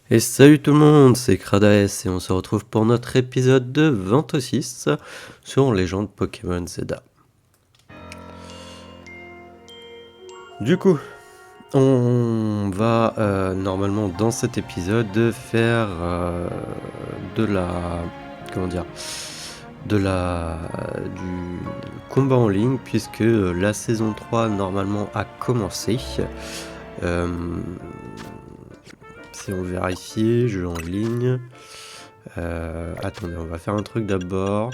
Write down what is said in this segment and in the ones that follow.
Et salut tout le monde, c'est Kradaes et on se retrouve pour notre épisode de 26 sur Légende Pokémon Zelda. Du coup, on va normalement dans cet épisode faire du combat en ligne puisque la saison 3 normalement a commencé. Si on vérifie, jeu en ligne. Attendez, on va faire un truc d'abord.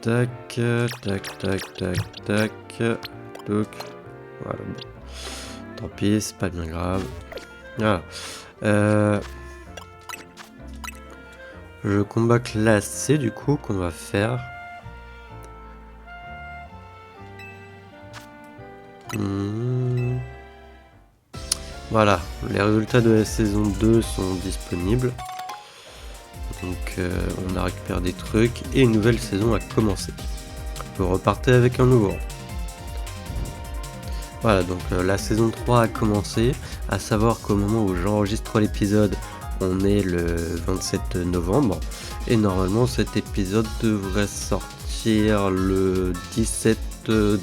Tac. Donc, voilà. Tant pis, c'est pas bien grave. Voilà. Le combat classé, du coup, qu'on va faire. Voilà, les résultats de la saison 2 sont disponibles. Donc on a récupéré des trucs et une nouvelle saison a commencé. On peut repartir avec un nouveau. Voilà, donc la saison 3 a commencé. À savoir qu'au moment où j'enregistre l'épisode, on est le 27 novembre. Et normalement cet épisode devrait sortir le 17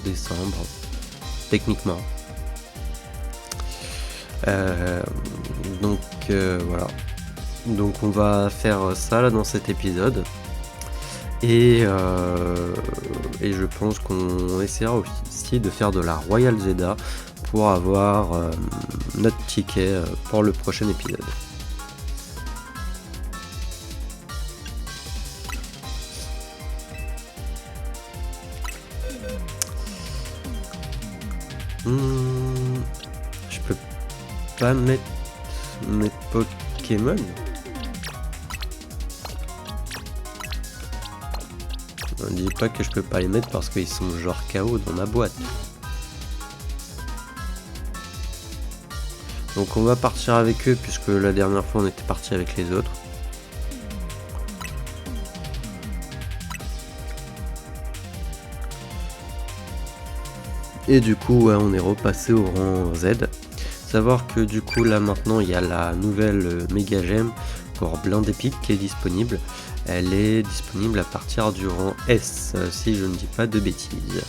décembre. Techniquement. Donc voilà. Donc on va faire ça là dans cet épisode. Et je pense qu'on essaiera aussi de faire de la Royal Zelda pour avoir notre ticket pour le prochain épisode. Je peux pas mettre mes Pokémon. On dit pas que je peux pas les mettre parce qu'ils sont genre KO dans ma boîte. Donc on va partir avec eux puisque la dernière fois on était parti avec les autres. Et du coup ouais, on est repassé au rang Z. Savoir que du coup là maintenant il y a la nouvelle Mega Gem pour Blind Epic qui est disponible. Elle est disponible à partir du rang S, si je ne dis pas de bêtises.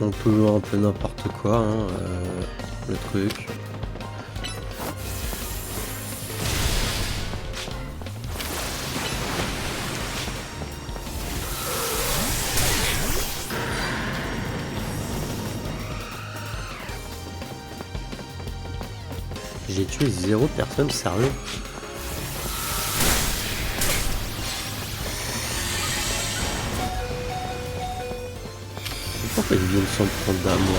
On peut jouer un peu n'importe quoi, hein, le truc. J'ai tué 0 personne, sérieux? Pourquoi ils viennent s'en prendre à moi?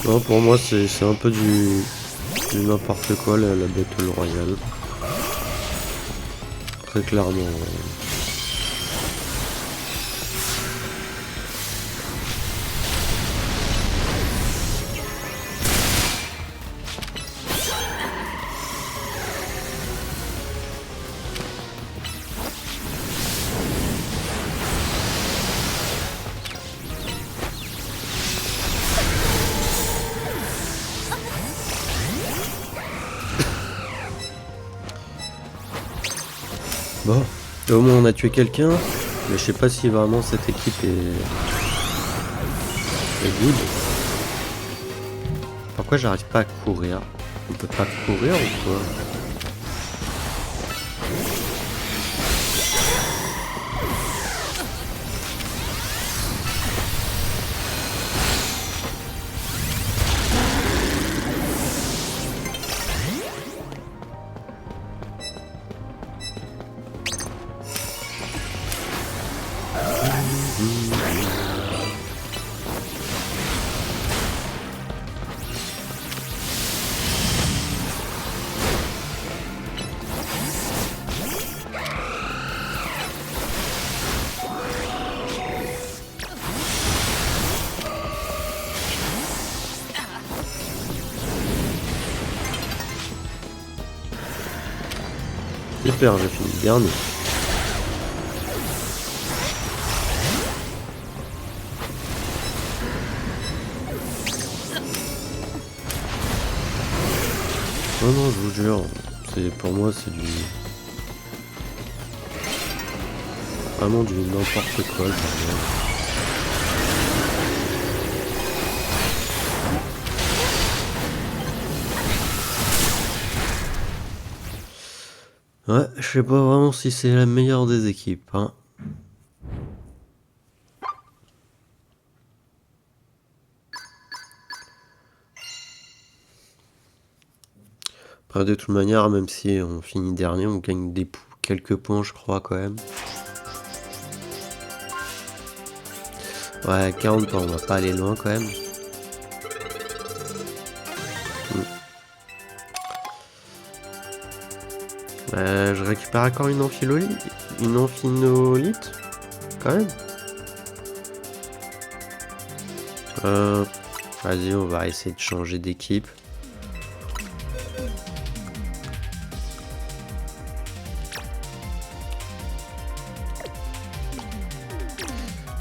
Non, pour moi c'est un peu du n'importe quoi la Battle Royale. Très clairement. Bon, au moins on a tué quelqu'un, mais je sais pas si vraiment cette équipe est good. Pourquoi j'arrive pas à courir? On peut pas courir ou quoi? Super, j'ai fini dernier. Oh non, je vous jure, pour moi c'est du vraiment du n'importe quoi. Ouais, je sais pas vraiment si c'est la meilleure des équipes, hein. Après, de toute manière, même si on finit dernier, on gagne quelques points, je crois, quand même. Ouais, 40 points, on va pas aller loin, quand même. Je récupère encore une amphinolite, quand même. Vas-y, on va essayer de changer d'équipe.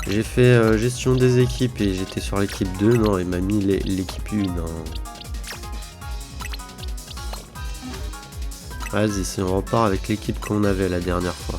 J'ai fait gestion des équipes et j'étais sur l'équipe 2. Non, il m'a mis l'équipe 1. Hein. Vas-y, si on repart avec l'équipe qu'on avait la dernière fois.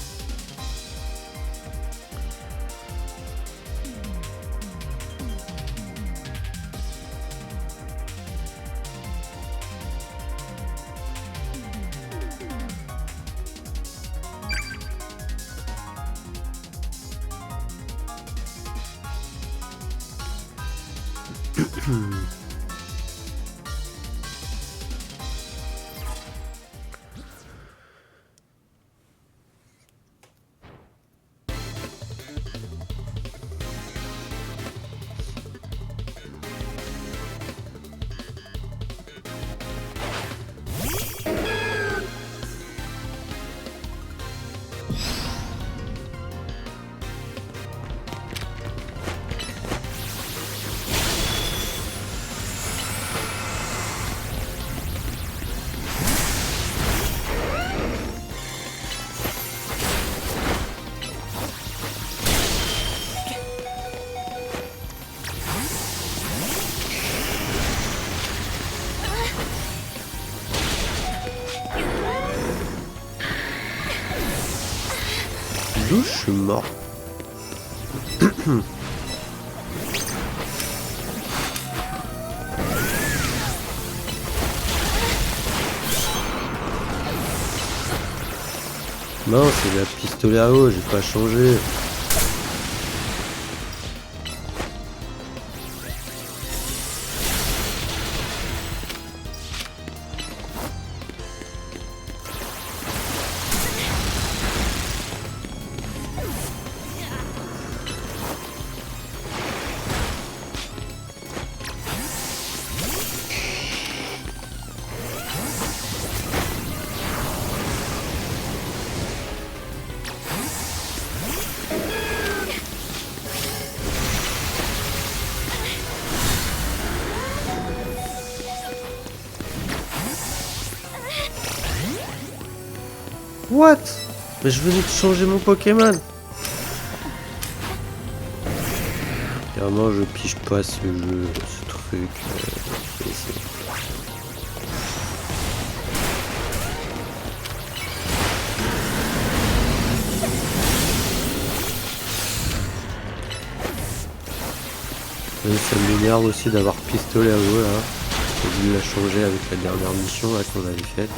D'où je suis mort. Non, c'est la pistolet à eau, j'ai pas changé. What? Mais je venais de changer mon Pokémon. Vraiment, je pige pas ce jeu, ce truc. Ça m'énerve aussi d'avoir pistolet à eau là. J'ai dû la changer avec la dernière mission là qu'on avait faite.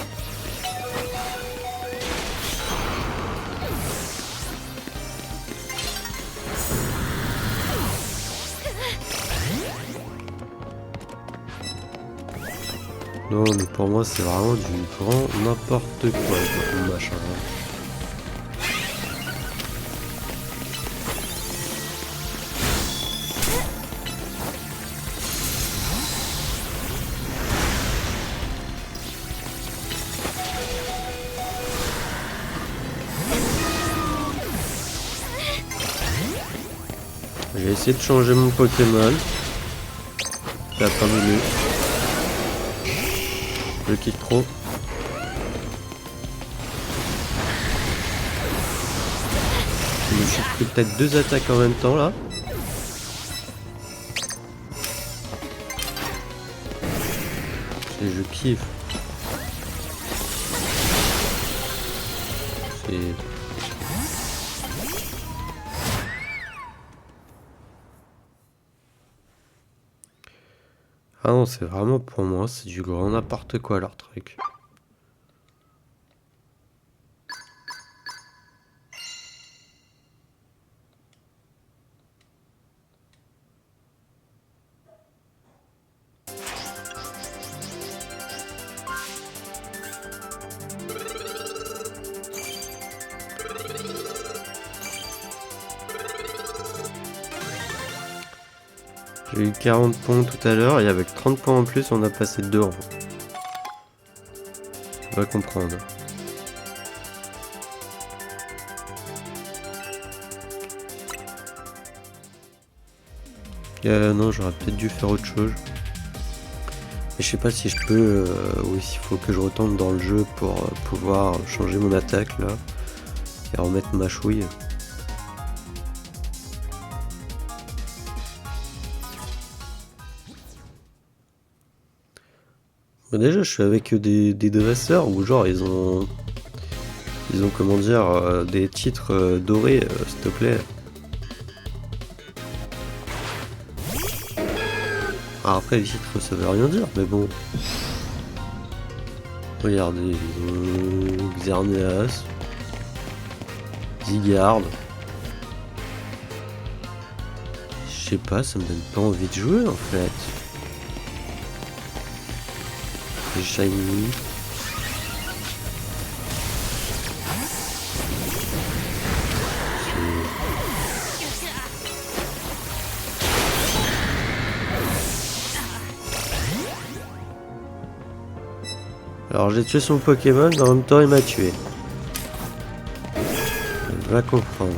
Non mais pour moi c'est vraiment du grand n'importe quoi ce machin. J'ai essayé de changer mon Pokémon. Ça a pas voulu. Je kick trop. Je me suis pris peut-être 2 attaques en même temps là. Et je kiffe. C'est... Ah non, c'est vraiment pour moi, c'est du grand n'importe quoi leur truc. J'ai eu 40 points tout à l'heure et avec 30 points en plus, on a passé 2 rangs. On va comprendre. Non, j'aurais peut-être dû faire autre chose. Mais je sais pas si je peux... oui, il faut que je retourne dans le jeu pour pouvoir changer mon attaque là. Et remettre ma chouille. Bah déjà, je suis avec des dresseurs où genre ils ont comment dire des titres dorés, s'il te plaît. Alors après les titres ça veut rien dire, mais bon. Regardez, Xerneas, Zygarde. Je sais pas, ça me donne pas envie de jouer en fait. Shiny. Alors j'ai tué son Pokémon, mais en même temps il m'a tué. Va comprendre.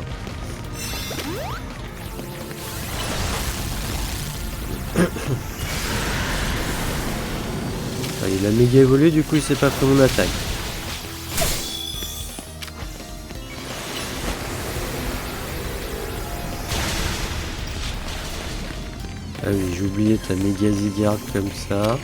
Il a méga évolué, du coup il s'est pas pris mon attaque. Ah oui, j'ai oublié ta méga Zygarde comme ça.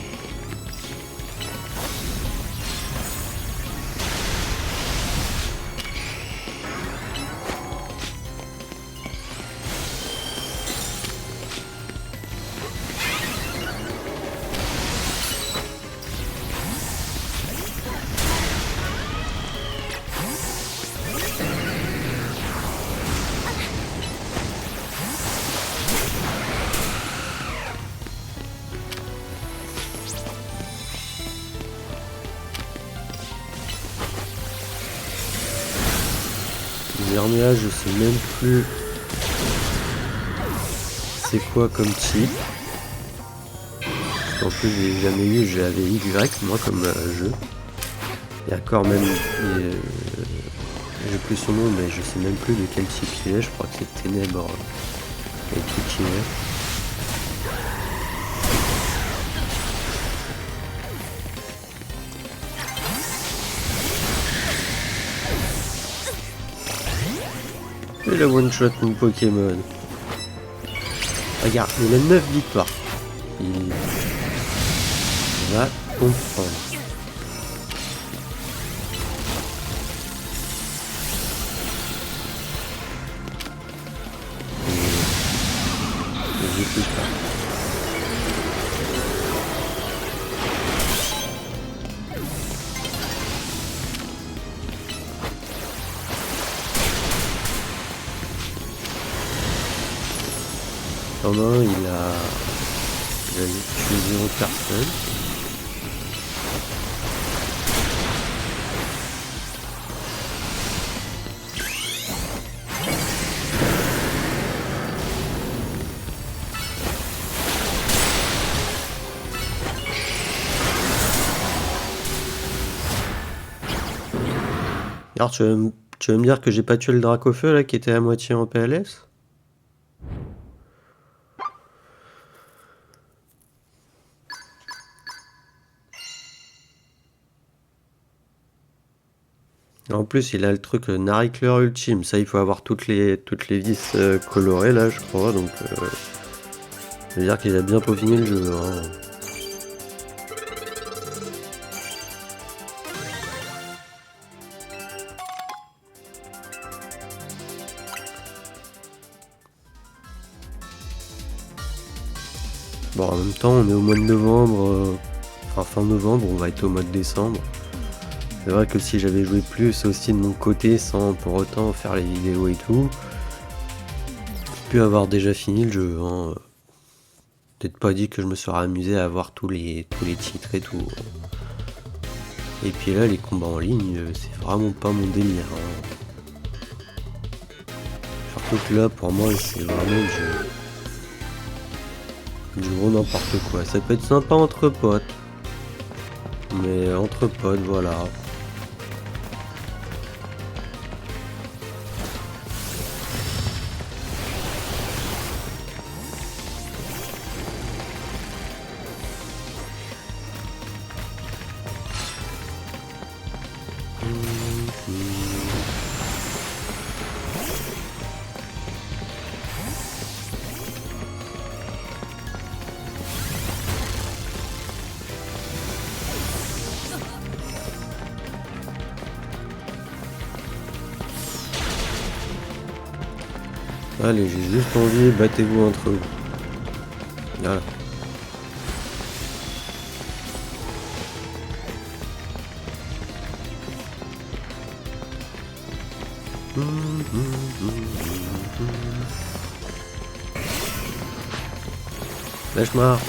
Xerneas, je sais même plus c'est quoi comme type. En plus j'ai jamais eu, j'avais Y moi comme jeu. Et encore même, j'ai plus son nom mais je sais même plus de quel type il est, je crois que c'est Ténèbres et tout qui est. Et le one shot mon Pokémon. Regarde, il a 9 victoires. Il va comprendre. Je sais pas. Pendant il a tué 0 personne. Alors tu vas me dire que j'ai pas tué le Dracofeu là qui était à moitié en PLS? En plus, il a le truc Naricler Ultime. Ça, il faut avoir toutes les vis colorées là, je crois. Donc, ça veut dire qu'il a bien peaufiné le jeu. Hein. Bon, en même temps, on est au mois de novembre. Enfin, fin novembre, on va être au mois de décembre. C'est vrai que si j'avais joué plus aussi de mon côté sans pour autant faire les vidéos et tout, j'ai pu avoir déjà fini le jeu. Hein. Peut-être pas dit que je me serais amusé à avoir tous les titres et tout. Et puis là, les combats en ligne, c'est vraiment pas mon délire. Hein. Surtout que là, pour moi, c'est vraiment du gros n'importe quoi. Ça peut être sympa entre potes. Mais entre potes, voilà. Allez, j'ai juste envie, battez-vous entre vous. Voilà. Lâche-moi.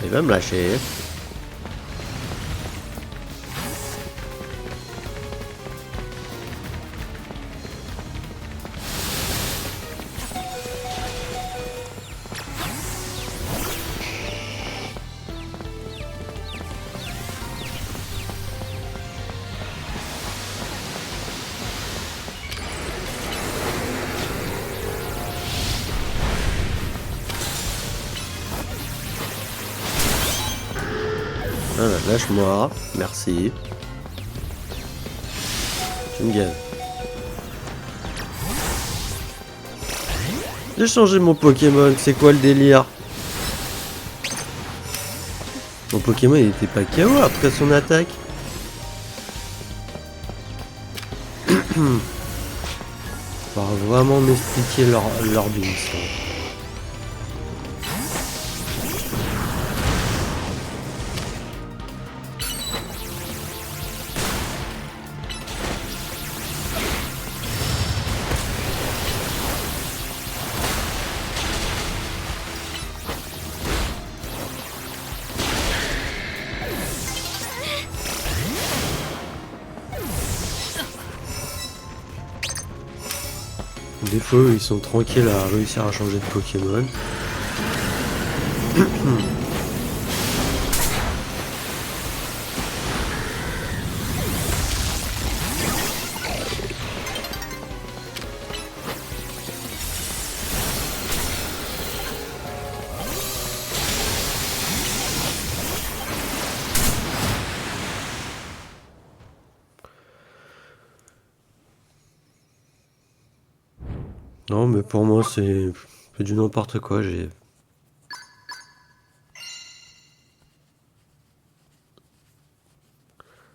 Il va me lâcher. Voilà, lâche-moi. Merci. Tu me gaves. J'ai changé mon Pokémon, c'est quoi le délire? Mon Pokémon il était pas KO après son attaque. Faut vraiment m'expliquer leur build. Des fois, ils sont tranquilles à réussir à changer de Pokémon. Non, mais pour moi, c'est du n'importe quoi.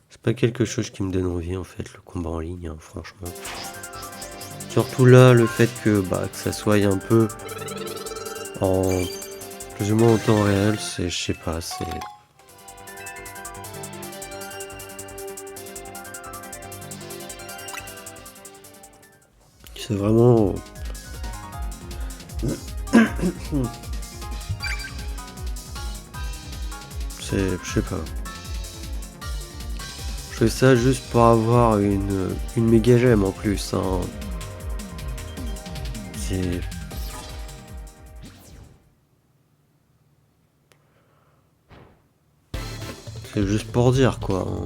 C'est pas quelque chose qui me donne envie, en fait, le combat en ligne, hein, franchement. Surtout là, le fait que ça soit un peu en plus ou moins en temps réel, je sais pas, c'est vraiment. Je sais pas. Je fais ça juste pour avoir une méga gemme en plus. Hein. C'est juste pour dire quoi. Hein.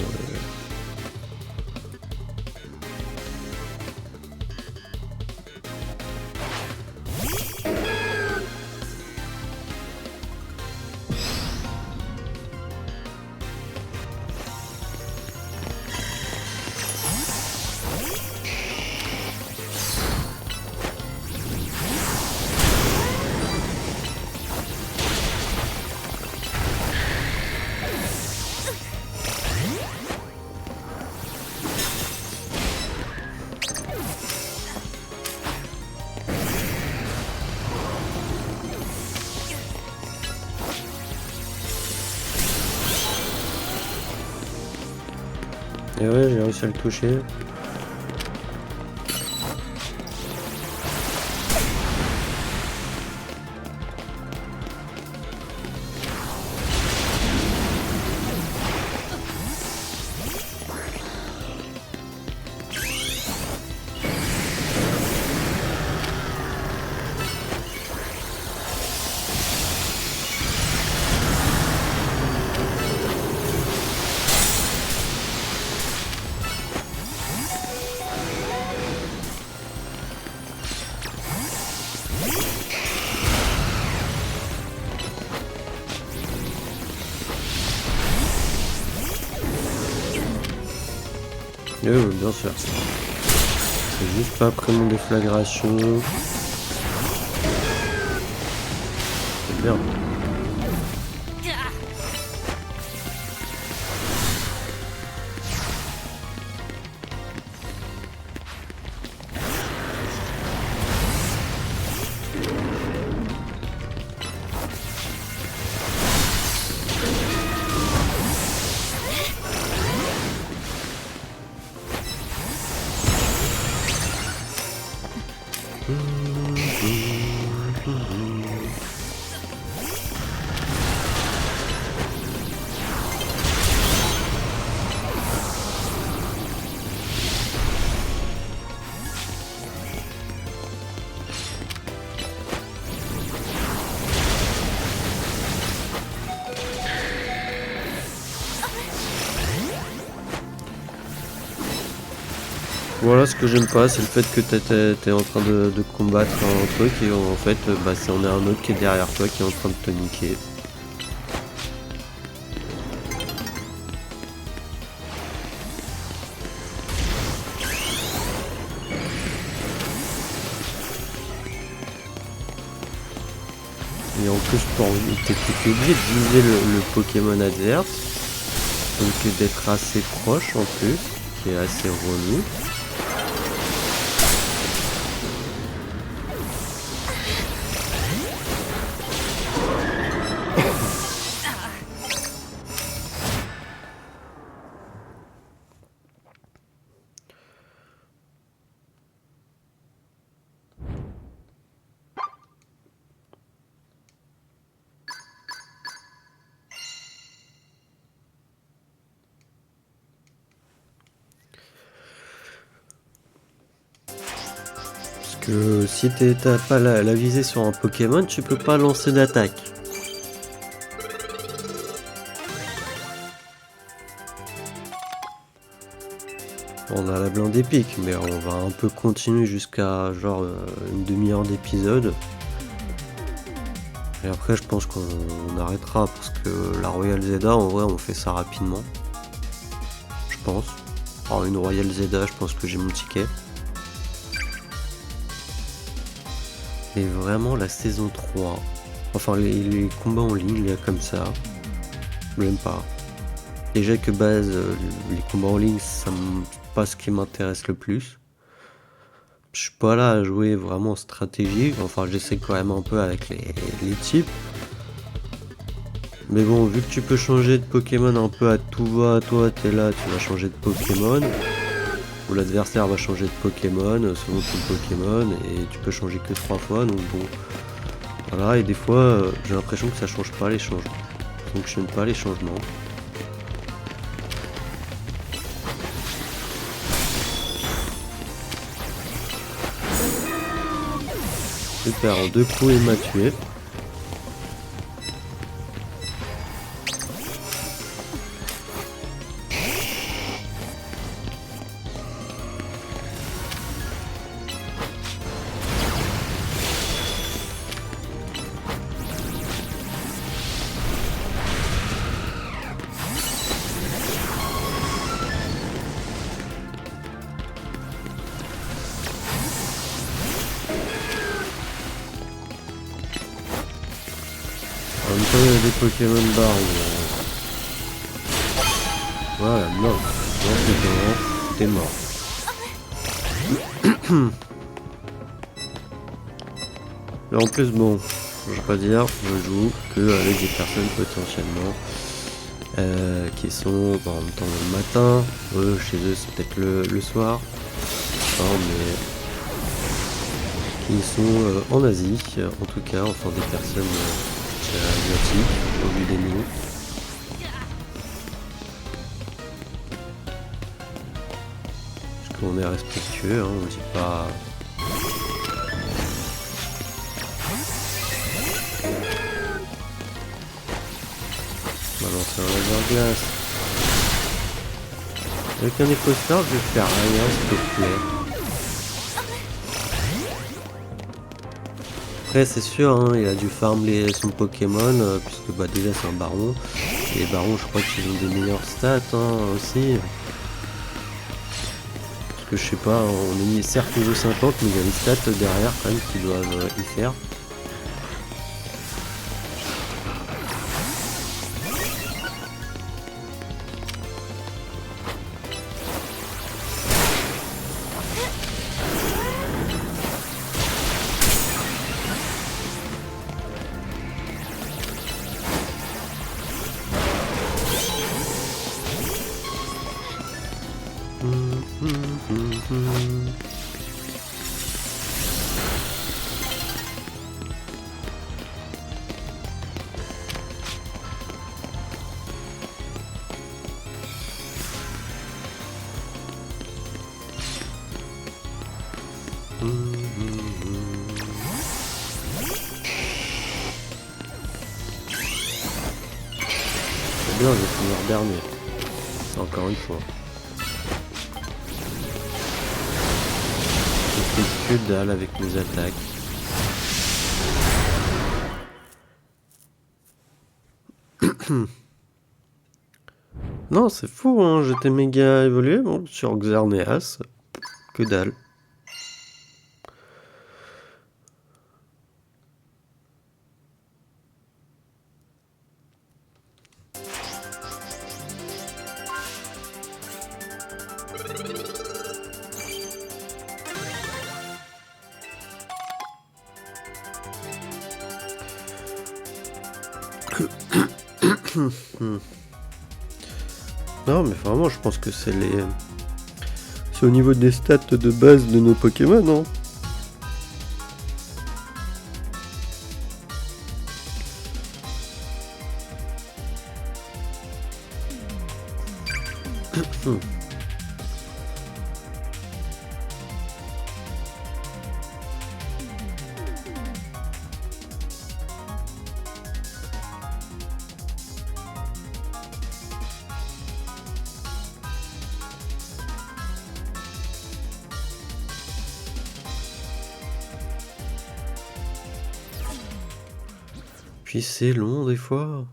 Et ouais, j'ai réussi à le toucher. Oui, bien sûr. C'est juste pas après mon déflagration. C'est bien. Voilà, ce que j'aime pas, c'est le fait que t'es en train de combattre un truc et en fait, bah, on a un autre qui est derrière toi qui est en train de te niquer. Et en plus, t'es obligé de viser le Pokémon adverse, donc d'être assez proche en plus, qui est assez relou. Que si t'as pas la visée sur un Pokémon, tu peux pas lancer d'attaque. On a la blinde épique, mais on va un peu continuer jusqu'à genre une demi-heure d'épisode. Et après je pense qu'on arrêtera parce que la Royal Zelda en vrai on fait ça rapidement. Je pense. Alors une Royal Zelda, je pense que j'ai mon ticket. Et vraiment la saison 3, enfin les combats en ligne là, comme ça, j'aime pas. Déjà que base les combats en ligne c'est pas ce qui m'intéresse le plus. Je suis pas là à jouer vraiment en stratégie, enfin j'essaie quand même un peu avec les types. Mais bon, vu que tu peux changer de Pokémon un peu à tout va, toi t'es là, tu vas changer de Pokémon. Ou l'adversaire va changer de Pokémon selon ton Pokémon et tu peux changer que 3 fois, donc bon. Voilà, et des fois j'ai l'impression que ça change pas les changements. Ça fonctionne pas les changements. Super, en 2 coups il m'a tué. En même temps, il y a des Pokémon barres. Voilà, non. Non, c'est bon. T'es mort. Et en plus, bon, je vais pas dire, je joue que avec des personnes potentiellement qui sont en même temps le matin. Eux, chez eux, c'est peut-être le soir. Hein, mais qui sont en Asie, en tout cas, enfin des personnes asiatiques, au vu des noms. Parce qu'on est respectueux, hein, on dit pas... On va lancer un laser glace. Avec un éco-star, je vais faire rien, s'il te plaît. Après, c'est sûr, hein, il a dû farm son Pokémon, puisque bah, déjà c'est un baron. Et les barons, je crois qu'ils ont des meilleures stats aussi. Parce que je sais pas, on est mis certes niveau 50, mais il y a les stats derrière quand même qui doivent y faire. C'est bien, je vais finir dernier. Encore une fois. Je fais que dalle avec mes attaques. Non, c'est fou, hein, j'étais méga évolué, bon, sur Xerneas, que dalle. Non, mais vraiment, je pense que c'est c'est au niveau des stats de base de nos Pokémon, hein. Puis c'est long des fois.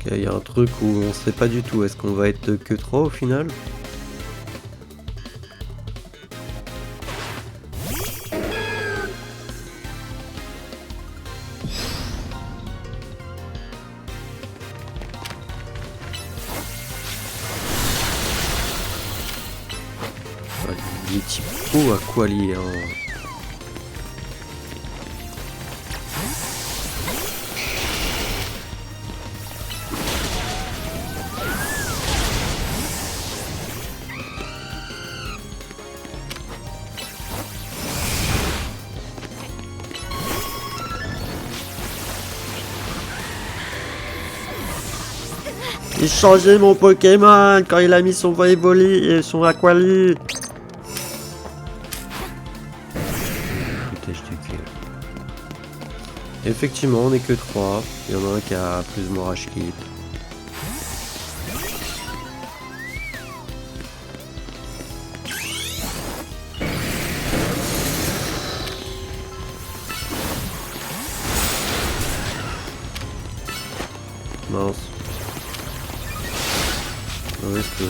Il y a un truc où on sait pas du tout, est-ce qu'on va être que 3 au final? Il est type pro à quoi lier, hein. Il changeait mon Pokémon quand il a mis son Voivoli et son Aquali. Effectivement, on est que 3. Il y en a un qui a plus ou moins Rage Kit. Mince. Mauvaise touche.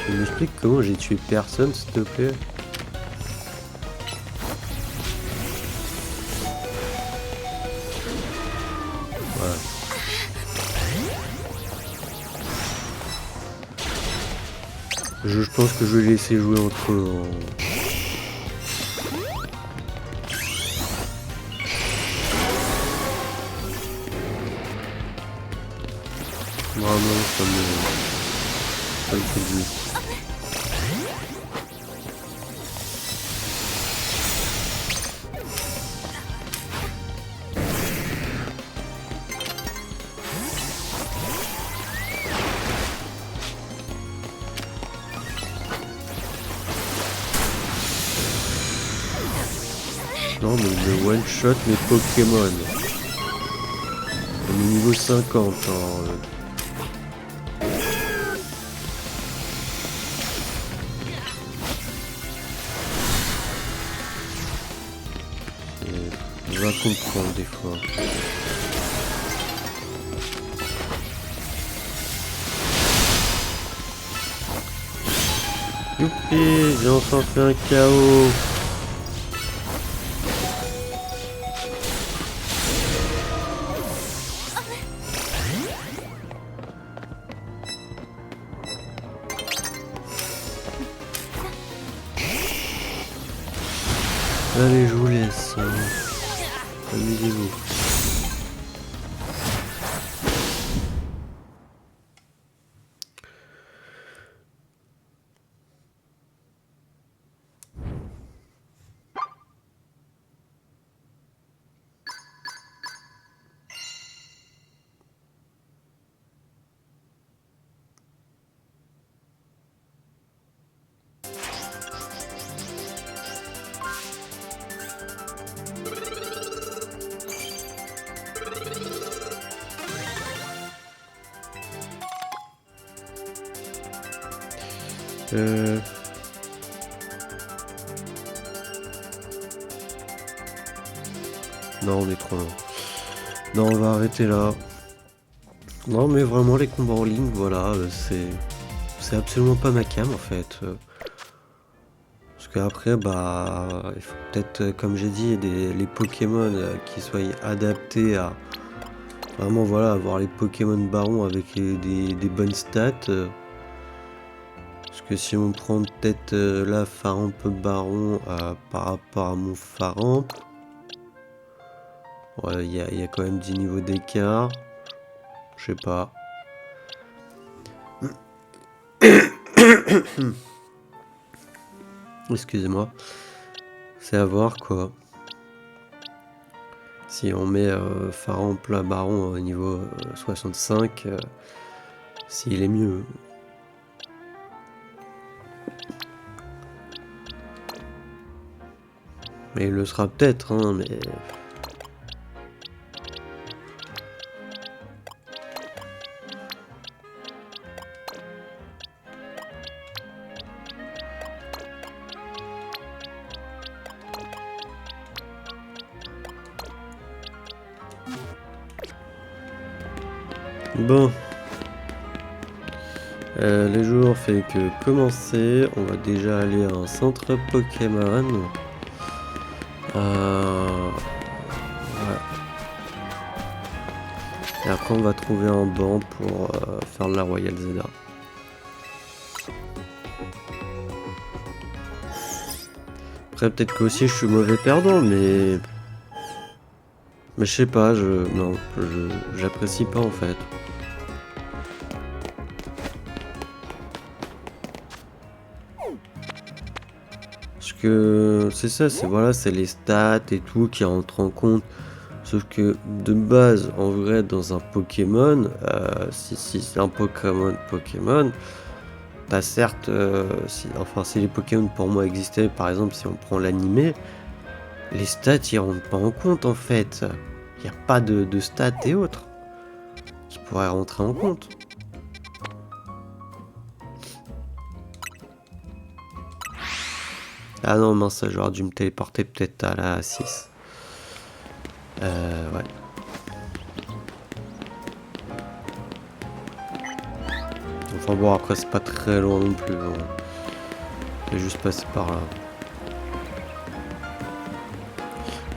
Tu m'expliques comment j'ai tué personne, s'il te plaît? Je pense que je vais laisser jouer entre eux. Vraiment, ça me fait du... Non mais il me one shot mes Pokémon. On est niveau 50 hein. On va comprendre des fois. Youpi, j'ai enfin fait un KO. Allez, je vous laisse. Amusez-vous. Non, on est trop loin. Non, on va arrêter là. Non, mais vraiment, les combats en ligne, voilà, c'est absolument pas ma cam en fait. Parce qu'après, bah, il faut peut-être, comme j'ai dit, les Pokémon qui soient adaptés à vraiment, voilà, avoir les Pokémon Baron avec des bonnes stats. Parce que si on prend peut-être là Faramp Baron par rapport à mon Faramp, ouais, il y a quand même 10 niveaux d'écart. Je sais pas. Excusez-moi. C'est à voir quoi. Si on met Faramp là Baron au niveau 65, s'il est mieux. Mais il le sera peut-être, hein, mais... Bon. Les jours fait que commencer. On va déjà aller à un centre Pokémon. Ouais. Et après on va trouver un banc pour faire de la Royal Zelda. Après peut-être qu'aussi je suis mauvais perdant, mais je sais pas, j'apprécie pas en fait. Parce que c'est ça, c'est les stats et tout qui rentrent en compte. Sauf que de base, en vrai, dans un Pokémon, si c'est un Pokémon, t'as certes, si les Pokémon pour moi existaient, par exemple, si on prend l'animé, les stats ils rentrent pas en compte en fait. Il n'y a pas de stats et autres qui pourraient rentrer en compte. Ah non, mince, j'aurais dû me téléporter peut-être à la 6. Ouais. Enfin bon, après c'est pas très loin non plus. Hein. Je vais juste passer par là.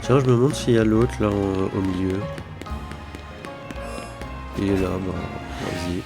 Tiens, je me demande s'il y a l'autre là au milieu. Il est là, bah vas-y.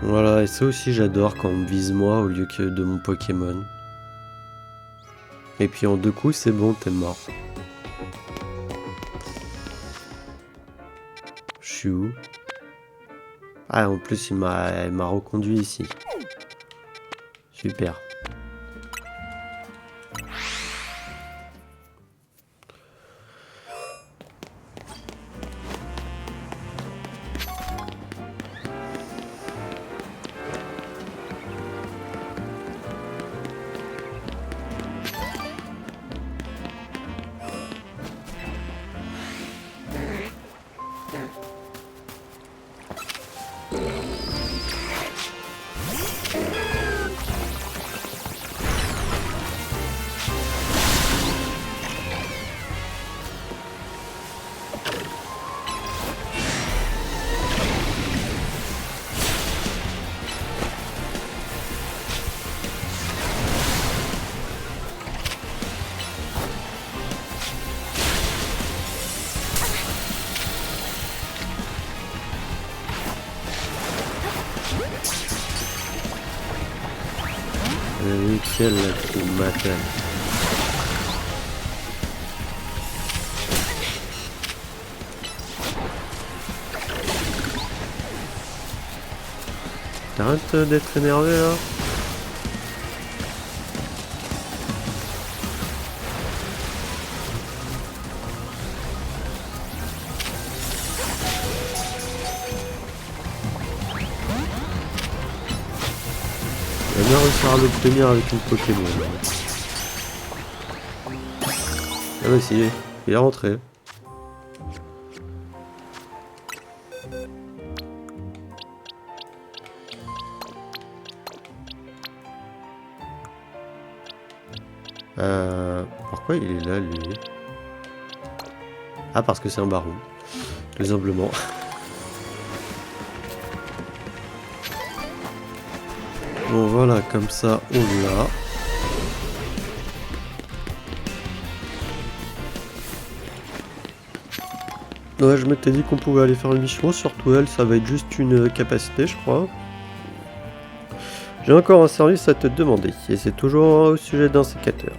Voilà, et ça aussi j'adore quand on me vise moi au lieu que de mon Pokémon. Et puis en 2 coups c'est bon, t'es mort. Je suis où? Ah, en plus il m'a reconduit ici. Super. Nickel là qui m'appelle. T'arrêtes d'être énervé là? On va bien réussir à l'obtenir avec une Pokémon. Ah bah si, il est rentré. Pourquoi il est là lui? Ah, parce que c'est un baron, tout simplement. Bon voilà, comme ça on l'a. Ouais, je m'étais dit qu'on pouvait aller faire une mission, surtout elle, ça va être juste une capacité je crois. J'ai encore un service à te demander, et c'est toujours au sujet d'un sécateur.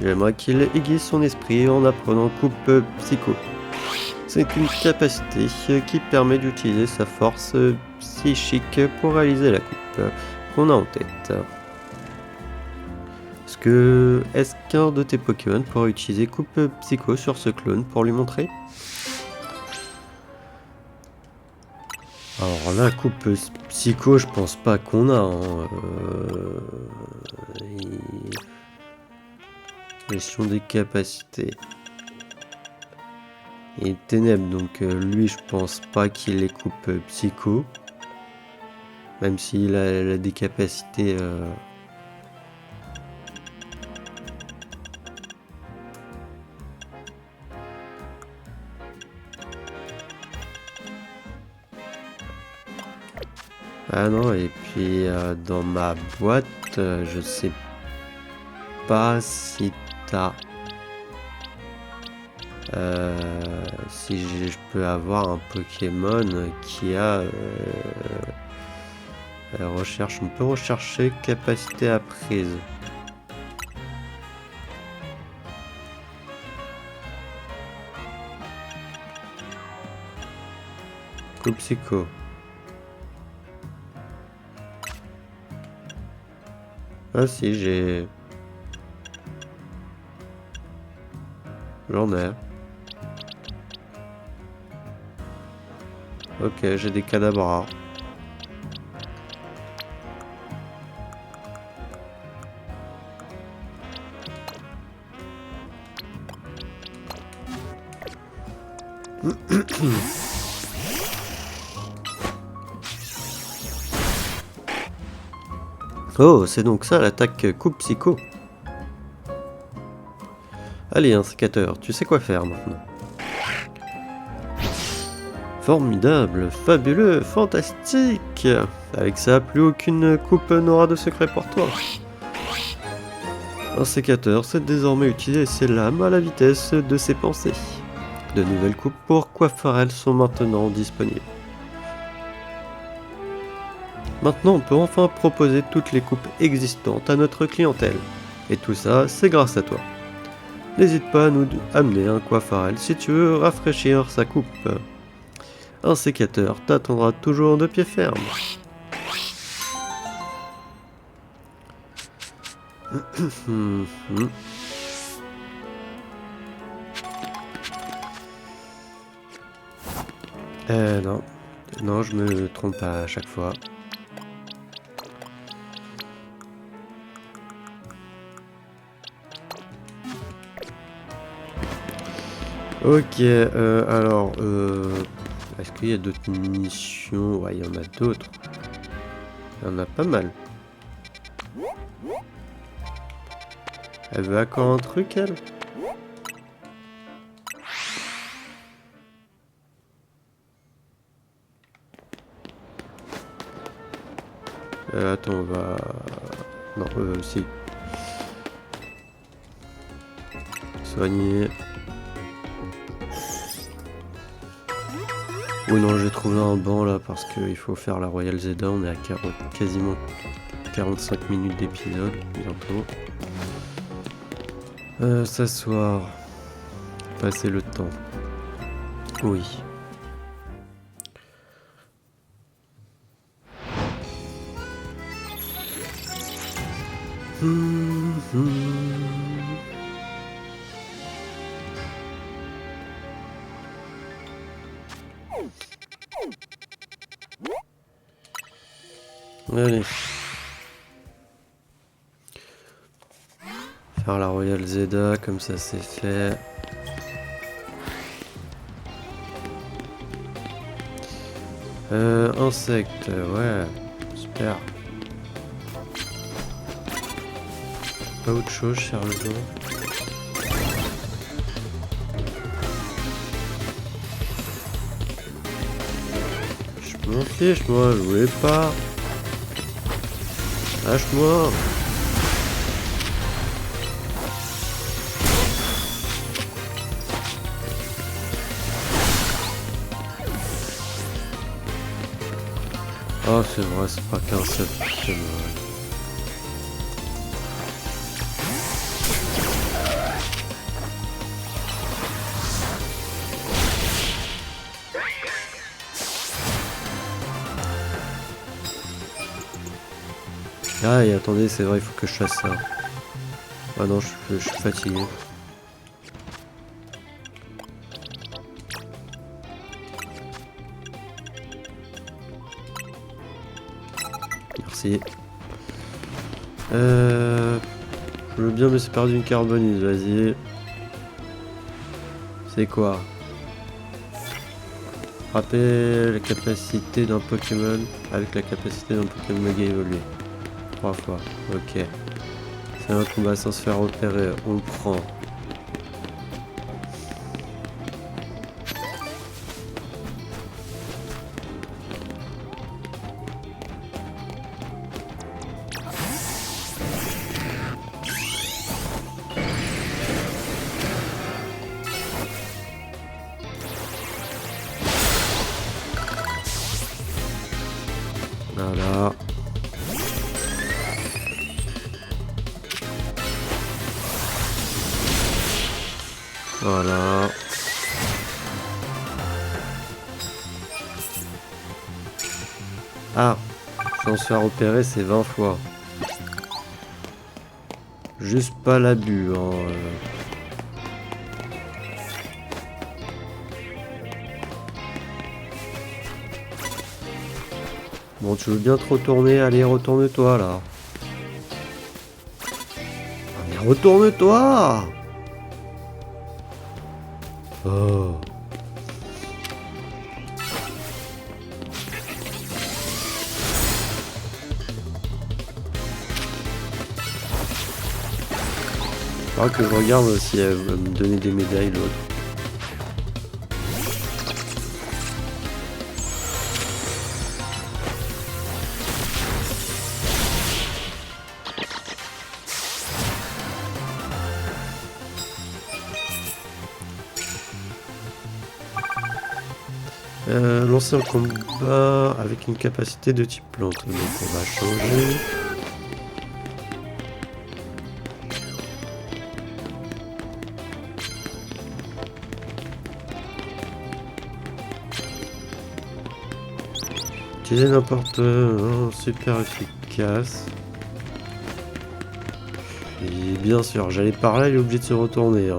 J'aimerais qu'il aiguise son esprit en apprenant coupe psycho. C'est une capacité qui permet d'utiliser sa force psychique pour réaliser la coupe qu'on a en tête. Est-ce qu'un de tes Pokémon pourrait utiliser coupe psycho sur ce clone pour lui montrer? Alors là, coupe psycho, je pense pas qu'on a. Gestion des capacités. Et ténèbres, donc lui, je pense pas qu'il ait coupe psycho. Même s'il a des capacités. Ah non, et puis dans ma boîte, je sais pas si t'as... si je peux avoir un Pokémon qui a... recherche, on peut rechercher capacité apprise. Coupe psycho. Ah si, j'ai... J'en ai. Ok, j'ai des cadabras. Oh, c'est donc ça l'attaque coupe psycho. Allez, un sécateur, tu sais quoi faire maintenant. Formidable, fabuleux, fantastique. Avec ça, plus aucune coupe n'aura de secret pour toi. Un sécateur sait désormais utiliser ses lames à la vitesse de ses pensées. De nouvelles coupes pour Coiffarel sont maintenant disponibles. Maintenant, on peut enfin proposer toutes les coupes existantes à notre clientèle. Et tout ça, c'est grâce à toi. N'hésite pas à nous amener un Coiffarel si tu veux rafraîchir sa coupe. Un sécateur t'attendra toujours de pied ferme. Non. Non, je me trompe pas à chaque fois. Ok, alors, est-ce qu'il y a d'autres missions? Ouais, il y en a d'autres. Il y en a pas mal. Elle veut encore un truc, elle? Attends, on va... Non, si. Soigner. Oui, non, j'ai trouvé un banc là parce qu'il faut faire la Royal Zeda. On est à quasiment 45 minutes d'épisode bientôt. S'asseoir. Passer le temps. Oui. Allez. Faire la Royal Zeda, comme ça c'est fait. Insectes, ouais. Super. Pas autre chose, sérieusement. Je m'en fiche, moi, je voulais pas. Lâche-moi. Oh, c'est vrai, c'est pas qu'un seul, c'est vrai. Ah, et attendez, c'est vrai, il faut que je fasse ça. Ah non, je suis fatigué. Merci. Je veux bien me séparer d'une carbonise, vas-y. C'est quoi? Frapper la capacité d'un Pokémon avec la capacité d'un Pokémon Mega évolué. 3 fois, ok. C'est un combat sans se faire repérer, on le prend. Voilà. Voilà. Ah, sans se faire opérer, c'est 20 fois. Juste pas l'abus, hein. Bon, tu veux bien te retourner? Allez, retourne-toi, là. Ah, mais retourne-toi! Oh. Faudra que je regarde si elle veut me donner des médailles, l'autre. Lancer un combat avec une capacité de type plante. Donc on va changer. Utiliser n'importe super efficace. Et bien sûr, j'allais par là, il est obligé de se retourner. Hein.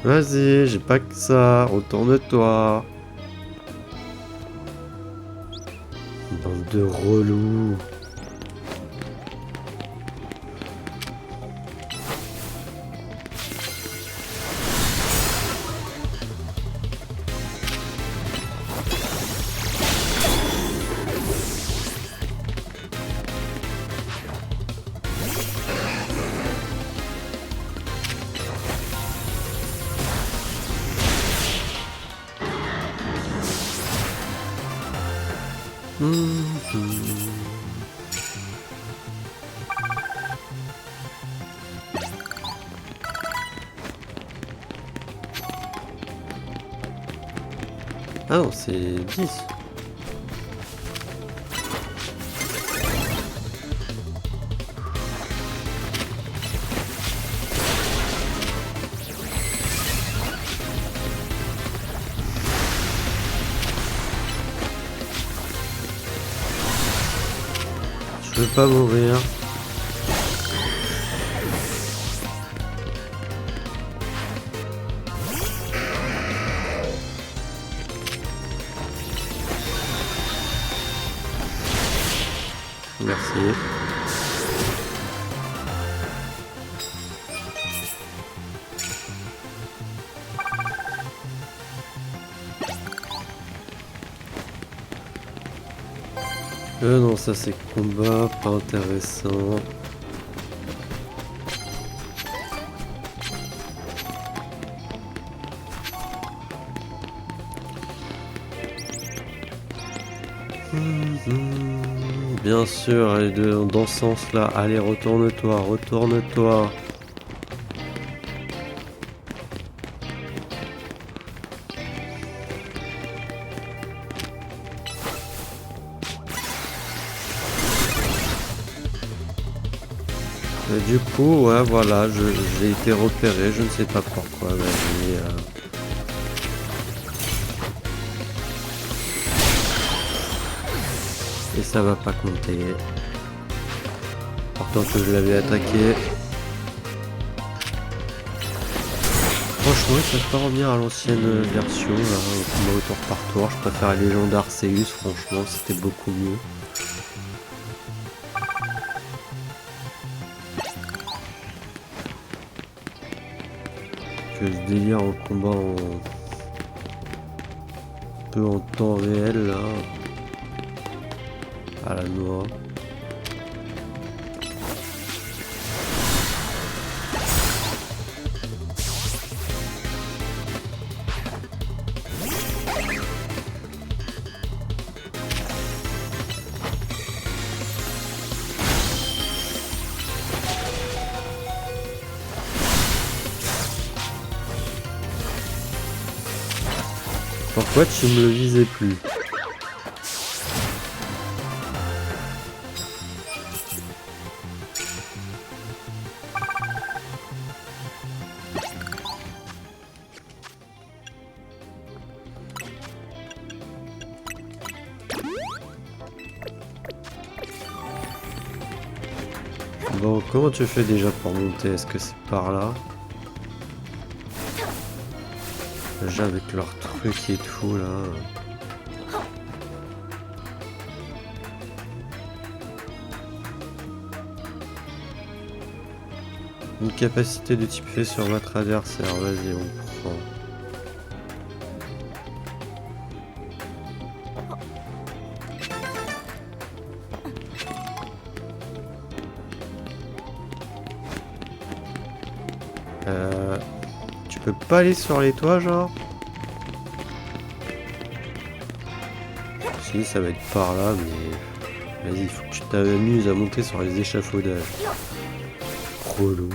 Vas-y, j'ai pas que ça. Retourne-toi. Bande de relous. Ah non, c'est 10. Je veux pas mourir. Merci. Non, ça c'est combat, pas intéressant. Bien sûr, et dans ce sens-là. Allez, retourne-toi, retourne-toi. Du coup, ouais, voilà, j'ai été repéré, je ne sais pas pourquoi. Vas-y. Et ça va pas compter. Pourtant que je l'avais attaqué. Franchement, ils peuvent pas revenir à l'ancienne version, là, au combat au tour par tour. Je préfère la légende d'Arceus, franchement, c'était beaucoup mieux. Que ce délire en combat un peu en temps réel, là. À la noix. Pourquoi tu me le visais plus? Bon, comment tu fais déjà pour monter? Est-ce que c'est par là? Déjà avec leur truc et tout là. Une capacité de type fait sur votre adversaire. Vas-y, on prend. Tu peux pas aller sur les toits, genre? Si, ça va être par là, mais... Vas-y, il faut que tu t'amuses à monter sur les échafaudages. Relou.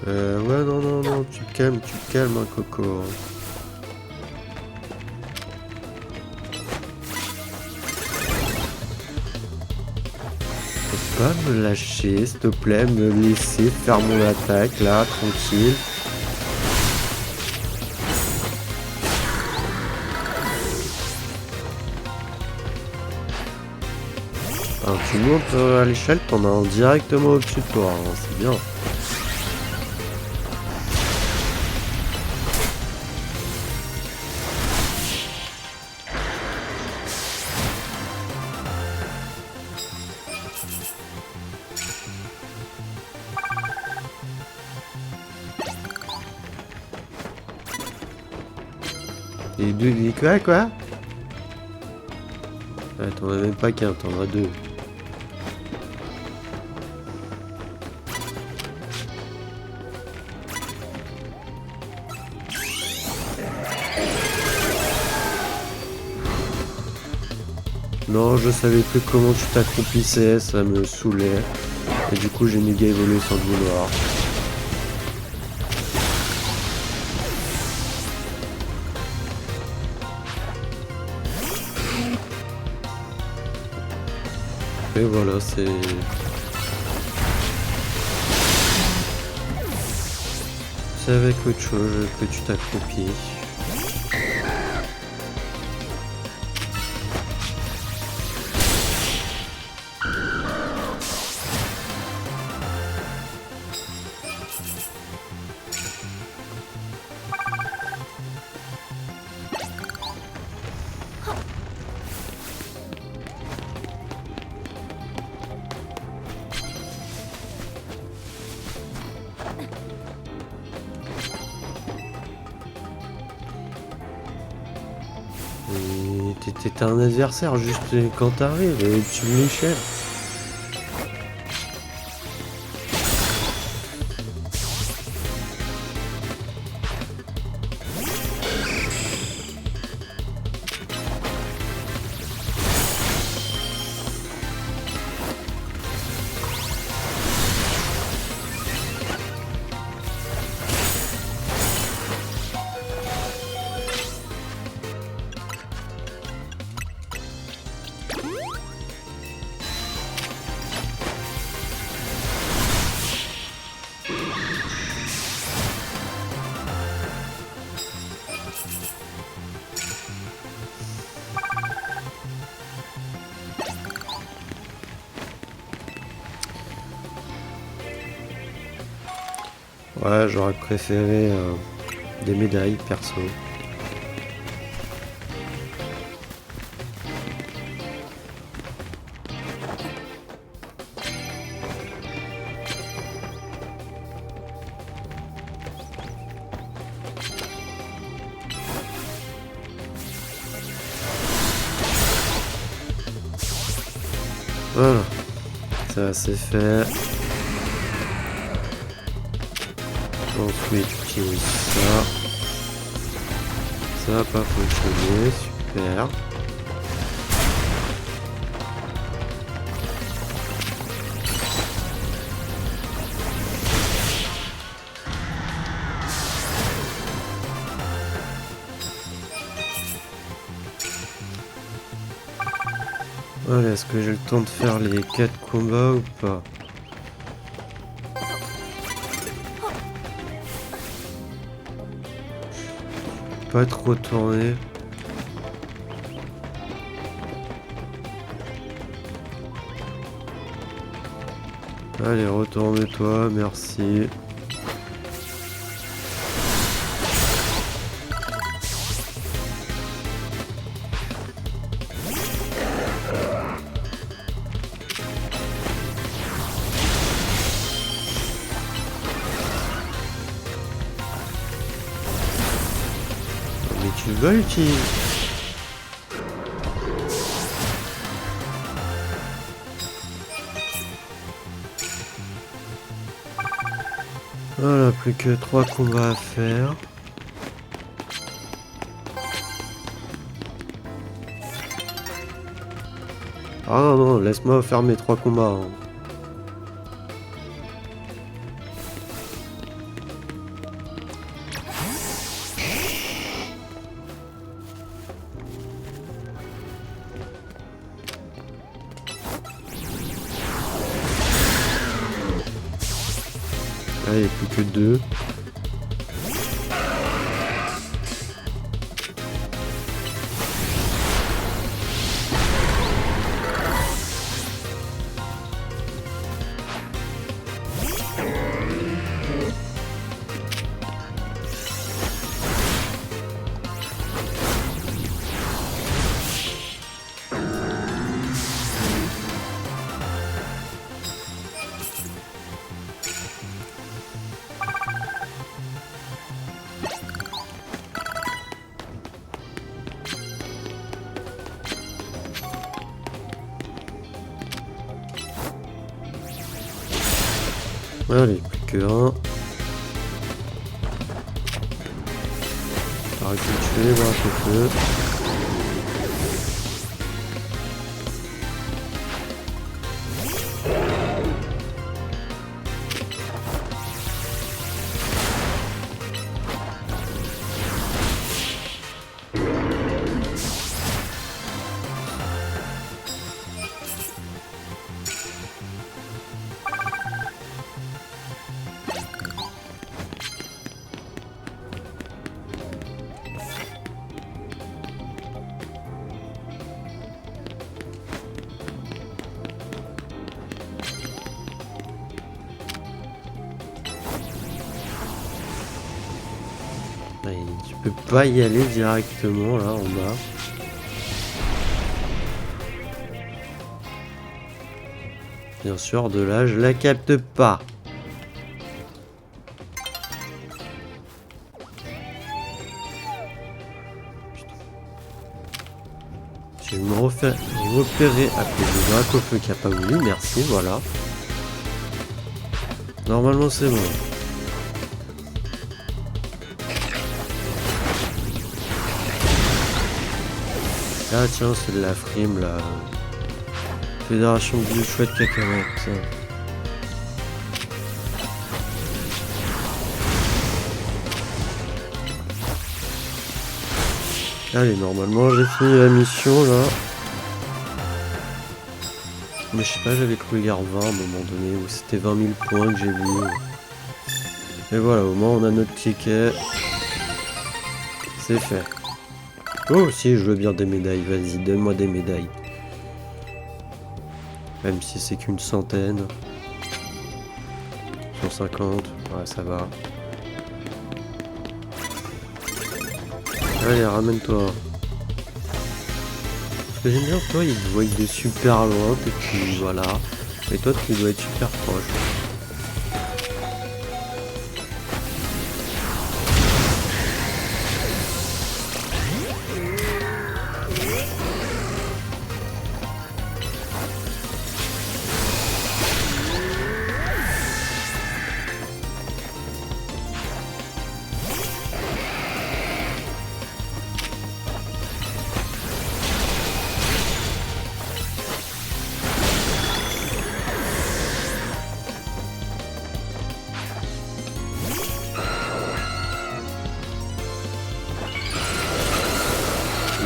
Ouais, non, non, non, tu te calmes, hein, Coco. Faut pas me lâcher, s'il te plaît, me laisser faire mon attaque, là, tranquille. Alors, tu montes à l'échelle, t'en as un directement au-dessus de toi, hein, c'est bien. Et deux, quoi? Ouais, t'en as même pas qu'un, t'en as deux. Non, je savais plus comment tu t'accomplissais, ça me saoulait. Et du coup, j'ai méga évolué sans le vouloir. Et voilà, c'est avec autre chose que tu t'accroupis. Et t'es un adversaire juste quand t'arrives et tu l'échelles. Ouais, j'aurais préféré des médailles perso. Voilà, ça c'est fait. Ensuite, j'utilise ça. Ça va pas fonctionner, super. Voilà, est-ce que j'ai le temps de faire les 4 combats ou pas? Pas trop tourner. Allez, retourne-toi, merci. Mais tu vas l'utiliser. Voilà, plus que 3 combats à faire. Ah non, non, laisse-moi faire mes 3 combats. Hein. Allez, plus que 2. Allez, plus que 1. Arrête de le tuer, voir un peu. Allez, tu peux pas y aller directement là en bas. Bien sûr, de là, je la capte pas. Je vais me repérer à cause du Dracofeu qui a pas voulu. Merci, voilà. Normalement, c'est bon. Ah tiens, c'est de la frime là. Fédération du chouette cacahuète. Allez, normalement j'ai fini la mission là. Mais je sais pas, j'avais cru lire 20 à un moment donné, où c'était 20 000 points que j'ai vu. Et voilà, au moins on a notre ticket. C'est fait. Oh si, je veux bien des médailles, vas-y, donne-moi des médailles. Même si c'est qu'une centaine. 150, ouais ça va. Allez, ramène-toi. Ce que j'aime bien, toi, il te voit de super loin, et puis voilà. Et toi, tu dois être super proche.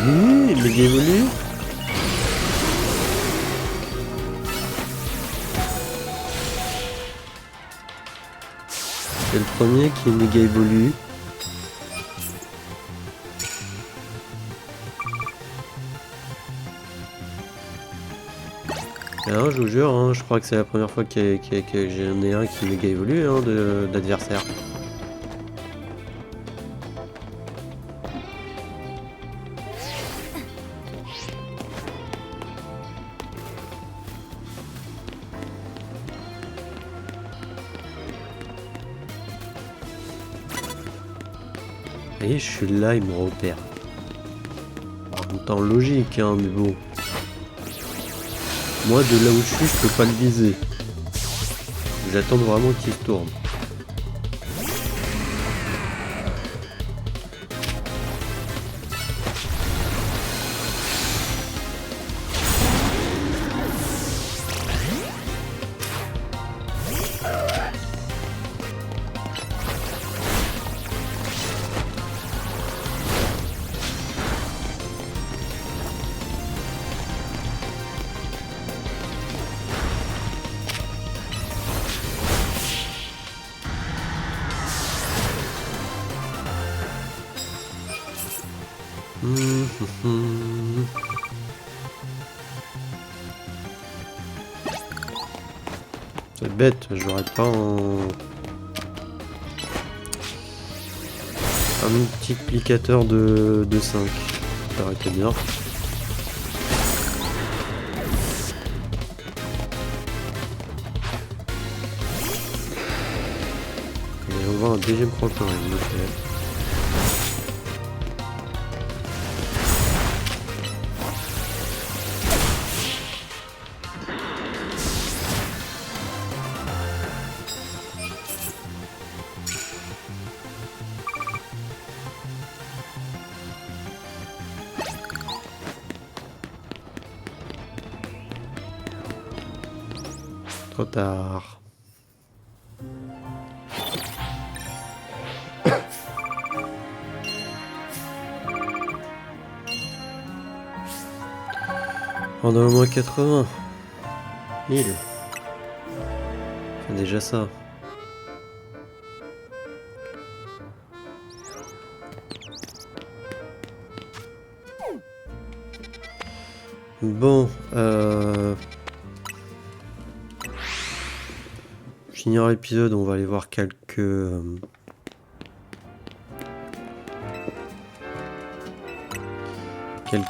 Oui, il est évolue. C'est le premier qui est méga évolue. Alors, je vous jure, hein, je crois que c'est la première fois que j'en ai un qui méga évolue hein, d'adversaire. Et je suis là, il me repère. En même temps logique, hein, mais bon. Moi, de là où je suis, je peux pas le viser. J'attends vraiment qu'il se tourne. C'est bête, j'aurais pas un multiplicateur de 5. Ça aurait été bien. Et on voit un deuxième crocodile. Ok. Trop tard. On a au moins 80. 1000. C'est déjà ça. Bon, finir l'épisode, on va aller voir quelques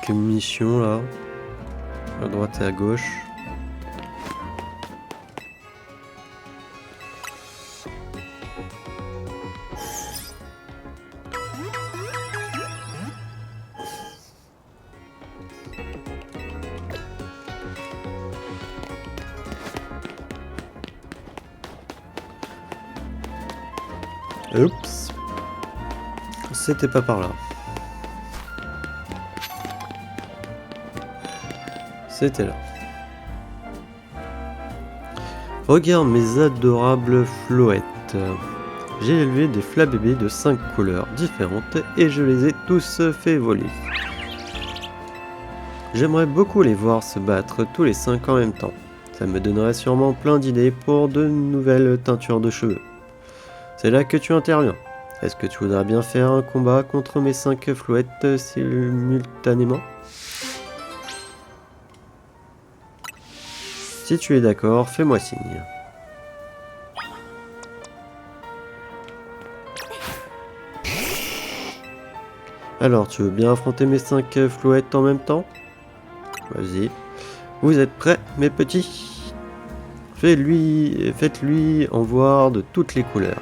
missions là, à droite et à gauche. Oups, c'était pas par là. C'était là. Regarde mes adorables floettes. J'ai élevé des flabébés de 5 couleurs différentes et je les ai tous fait voler. J'aimerais beaucoup les voir se battre tous les 5 en même temps. Ça me donnerait sûrement plein d'idées pour de nouvelles teintures de cheveux. C'est là que tu interviens. Est-ce que tu voudrais bien faire un combat contre mes 5 flouettes simultanément ? Si tu es d'accord, fais-moi signe. Alors, tu veux bien affronter mes 5 flouettes en même temps ? Vas-y. Vous êtes prêts, mes petits ? Faites-lui en voir de toutes les couleurs.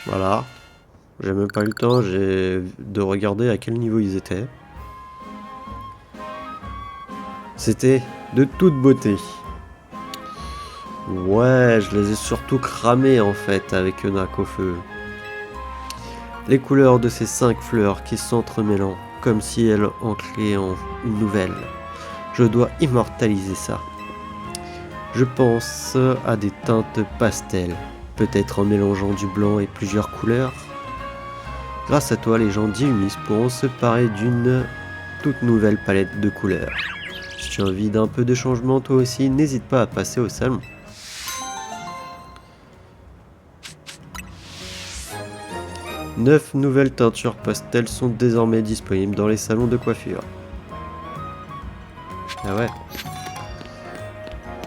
Voilà. J'ai même pas eu le temps de regarder à quel niveau ils étaient. C'était de toute beauté. Ouais, je les ai surtout cramés en fait avec Eunac au feu. Les couleurs de ces 5 fleurs qui s'entremêlant, comme si elles en créaient une nouvelle. Je dois immortaliser ça. Je pense à des teintes pastel, peut-être en mélangeant du blanc et plusieurs couleurs. Grâce à toi, les gens d'Illumis pourront se parer d'une toute nouvelle palette de couleurs. Si tu as envie d'un peu de changement toi aussi, n'hésite pas à passer au salon. « 9 nouvelles teintures pastel sont désormais disponibles dans les salons de coiffure. » Ah ouais.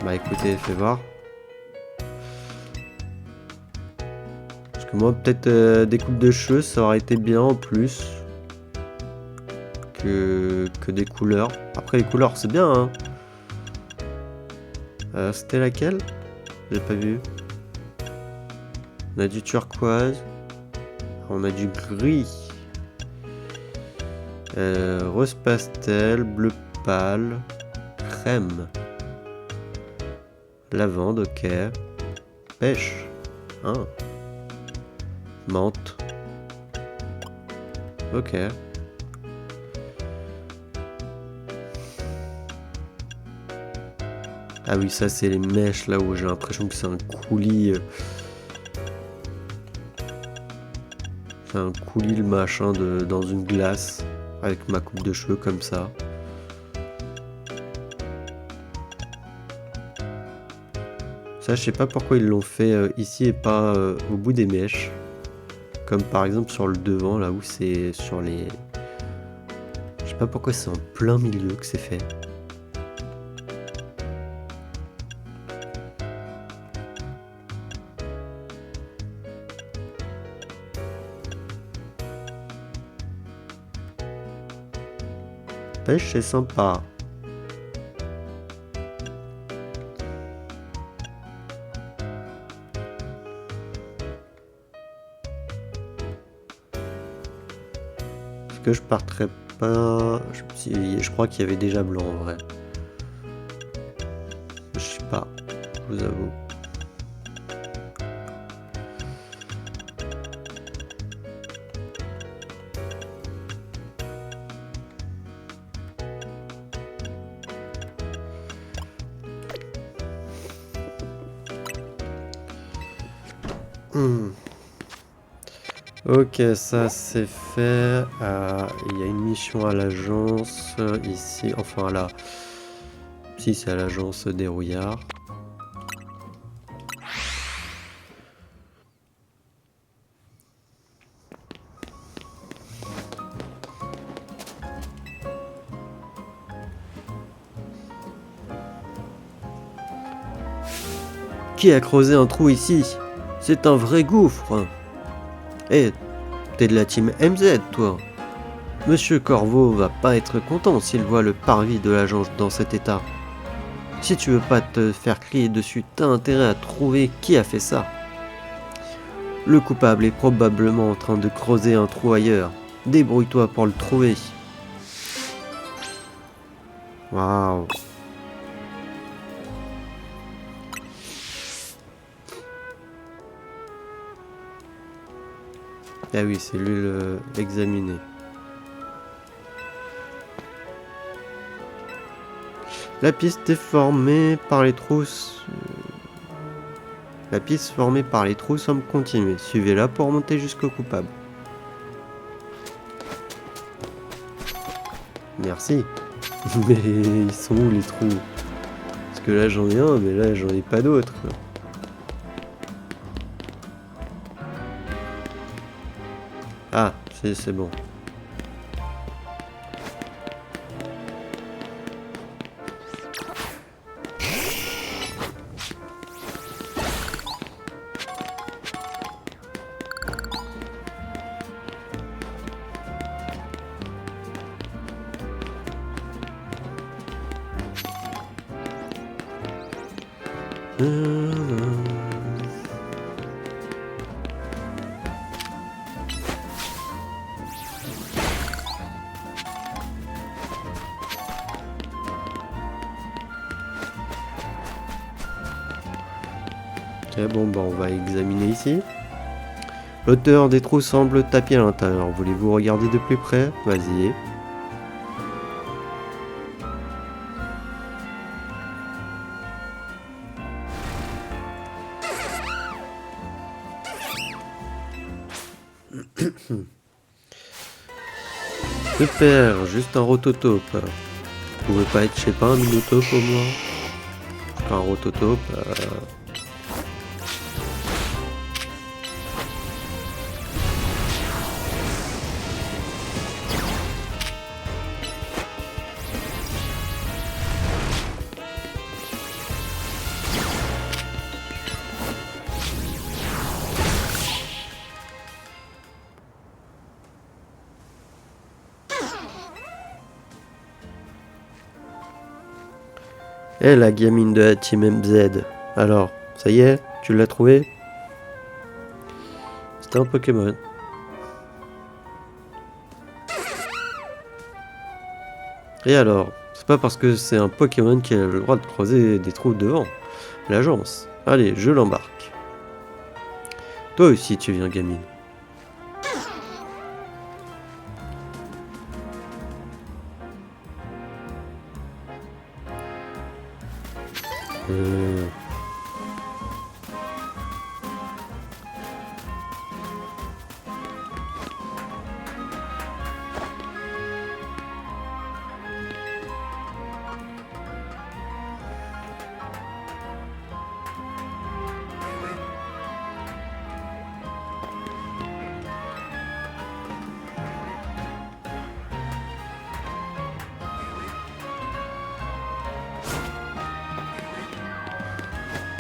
Bah écoutez, fais voir. Parce que moi, peut-être des coupes de cheveux, ça aurait été bien en plus. Que des couleurs. Après, les couleurs, c'est bien, hein. C'était laquelle ? J'ai pas vu. On a du turquoise. On a du gris. Rose pastel, bleu pâle, crème. Lavande, ok. Pêche. Hein. Menthe. Ok. Ah oui, ça c'est les mèches là où j'ai l'impression que c'est un coulis. C'est un coulis le machin dans une glace. Avec ma coupe de cheveux comme ça. Ça, je sais pas pourquoi ils l'ont fait ici et pas au bout des mèches. Comme par exemple sur le devant, là où c'est sur les... Je sais pas pourquoi c'est en plein milieu que c'est fait. Pêche, c'est sympa. Est-ce que je partirais pas... Je crois qu'il y avait déjà blanc en vrai. Je sais pas, je vous avoue. Ok, ça c'est fait. Il y a une mission à l'agence ici. Enfin là. Si, c'est à l'agence des rouillards. Qui a creusé un trou ici? C'est un vrai gouffre. Eh, t'es de la team MZ, toi. Monsieur Corvo va pas être content s'il voit le parvis de l'agence dans cet état. Si tu veux pas te faire crier dessus, t'as intérêt à trouver qui a fait ça. Le coupable est probablement en train de creuser un trou ailleurs. Débrouille-toi pour le trouver. Waouh. Ah oui, c'est lui l'examiner. La piste est formée par les trous. La piste formée par les trous semble continuer. Suivez-la pour monter jusqu'au coupable. Merci. Mais ils sont où les trous? Parce que là j'en ai un, mais là j'en ai pas d'autres. Ah, c'est bon. Ok, bon, bah on va examiner ici. L'auteur des trous semble tapis à l'intérieur. Voulez-vous regarder de plus près? Vas-y. Super, juste un rototope. Vous pouvez pas être, je sais pas, un minotope au moins? Un rototope. Eh la gamine de la team MZ. Alors, ça y est, tu l'as trouvé? C'était un Pokémon. Et alors, c'est pas parce que c'est un Pokémon qu'il a le droit de creuser des trous devant l'agence. Allez, je l'embarque. Toi aussi, tu viens, gamine. Euh,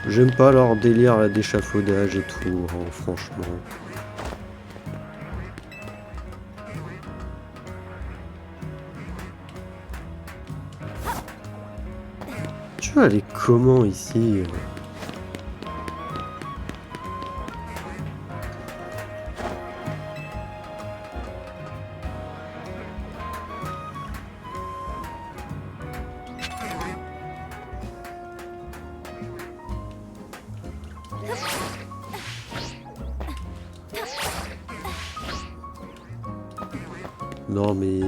J'aime pas leur délire d'échafaudage et tout, hein, franchement. Tu vas aller comment ici? Non mais...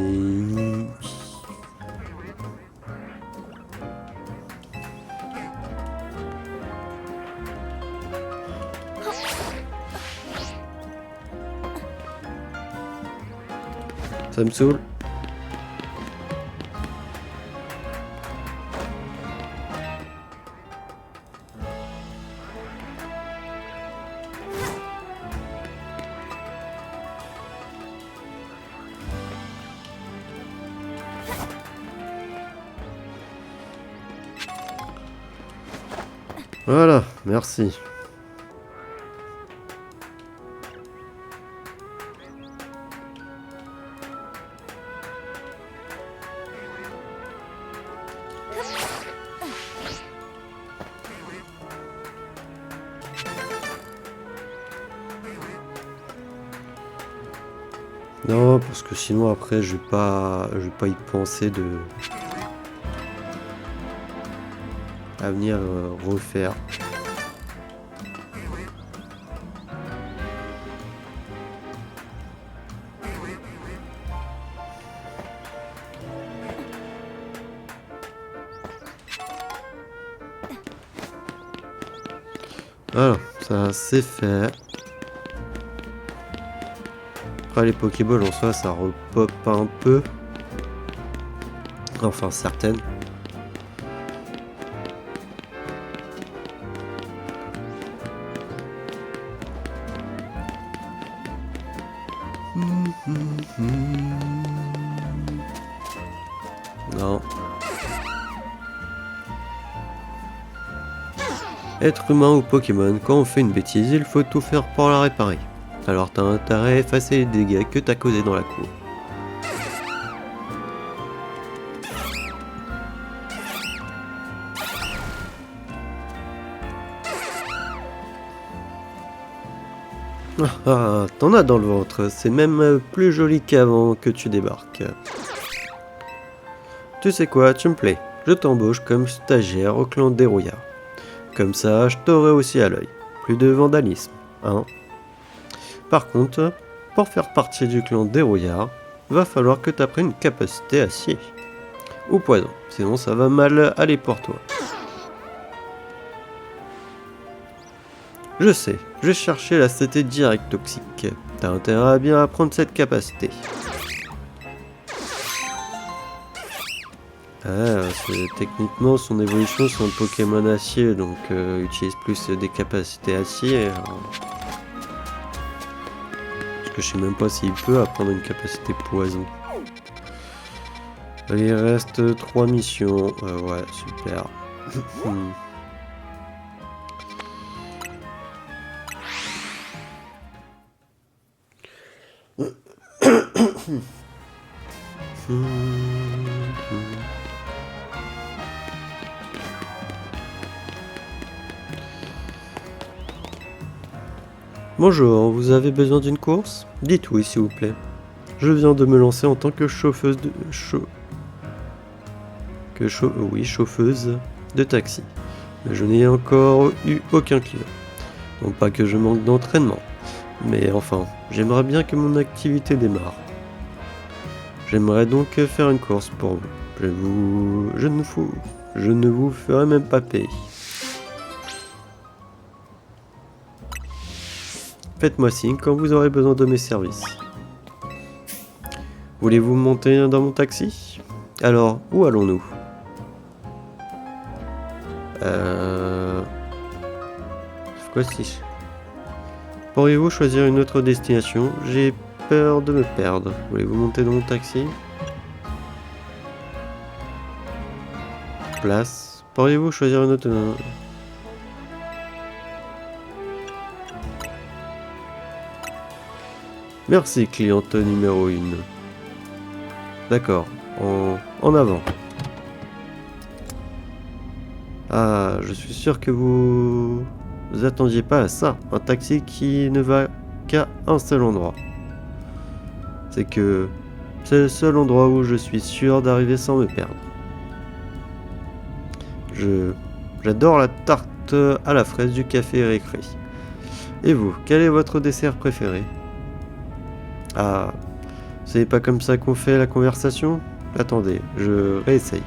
Ça me saoule. Voilà, merci. Non, parce que sinon après je vais pas y penser à venir refaire. Voilà, ça c'est fait. Après les Pokéballs en soi ça repop un peu. Enfin certaines. Non. Être humain ou Pokémon, quand on fait une bêtise, il faut tout faire pour la réparer. Alors t'as intérêt à effacer les dégâts que t'as causés dans la cour. Ah, t'en as dans le ventre, c'est même plus joli qu'avant que tu débarques. Tu sais quoi, tu me plais, je t'embauche comme stagiaire au clan Dérouillard. Comme ça, je t'aurai aussi à l'œil. Plus de vandalisme, hein. Par contre, pour faire partie du clan Dérouillard, va falloir que t'apprennes une capacité acier. Ou poison, sinon ça va mal aller pour toi. Je sais, je vais chercher la CT direct toxique. T'as intérêt à bien apprendre cette capacité. Ah, techniquement son évolution c'est un Pokémon acier, donc utilise plus des capacités acier. Parce que je sais même pas s'il peut apprendre une capacité poison. Il reste 3 missions. Ouais, super. Bonjour, vous avez besoin d'une course? Dites oui s'il vous plaît. Je viens de me lancer en tant que chauffeuse de... chauffeuse de taxi. Mais je n'ai encore eu aucun client. Non pas que je manque d'entraînement. Mais enfin, j'aimerais bien que mon activité démarre. J'aimerais donc faire une course pour vous. Je ne vous ferai même pas payer. Faites-moi signe quand vous aurez besoin de mes services. Voulez-vous monter dans mon taxi? Alors, où allons-nous? Quoi si? Pourriez-vous choisir une autre destination? J'ai peur de me perdre. Voulez-vous monter dans mon taxi? Place. Pourriez-vous choisir une autre... Merci, cliente numéro 1. D'accord. En avant. Ah, je suis sûr que vous attendiez pas à ça. Un taxi qui ne va qu'à un seul endroit. C'est le seul endroit où je suis sûr d'arriver sans me perdre. J'adore la tarte à la fraise du café Récré. Et vous, quel est votre dessert préféré? Ah, c'est pas comme ça qu'on fait la conversation? Attendez, je réessaye.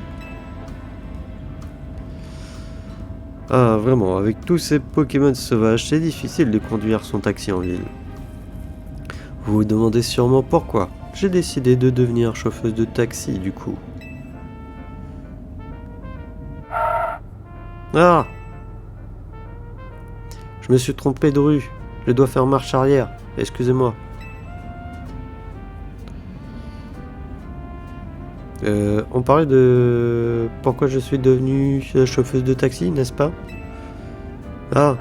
Ah, vraiment, avec tous ces Pokémon sauvages, c'est difficile de conduire son taxi en ville. Vous vous demandez sûrement pourquoi. J'ai décidé de devenir chauffeuse de taxi, du coup. Ah! Je me suis trompé de rue. Je dois faire marche arrière. Excusez-moi. On parlait de pourquoi je suis devenue chauffeuse de taxi, n'est-ce pas? Ah!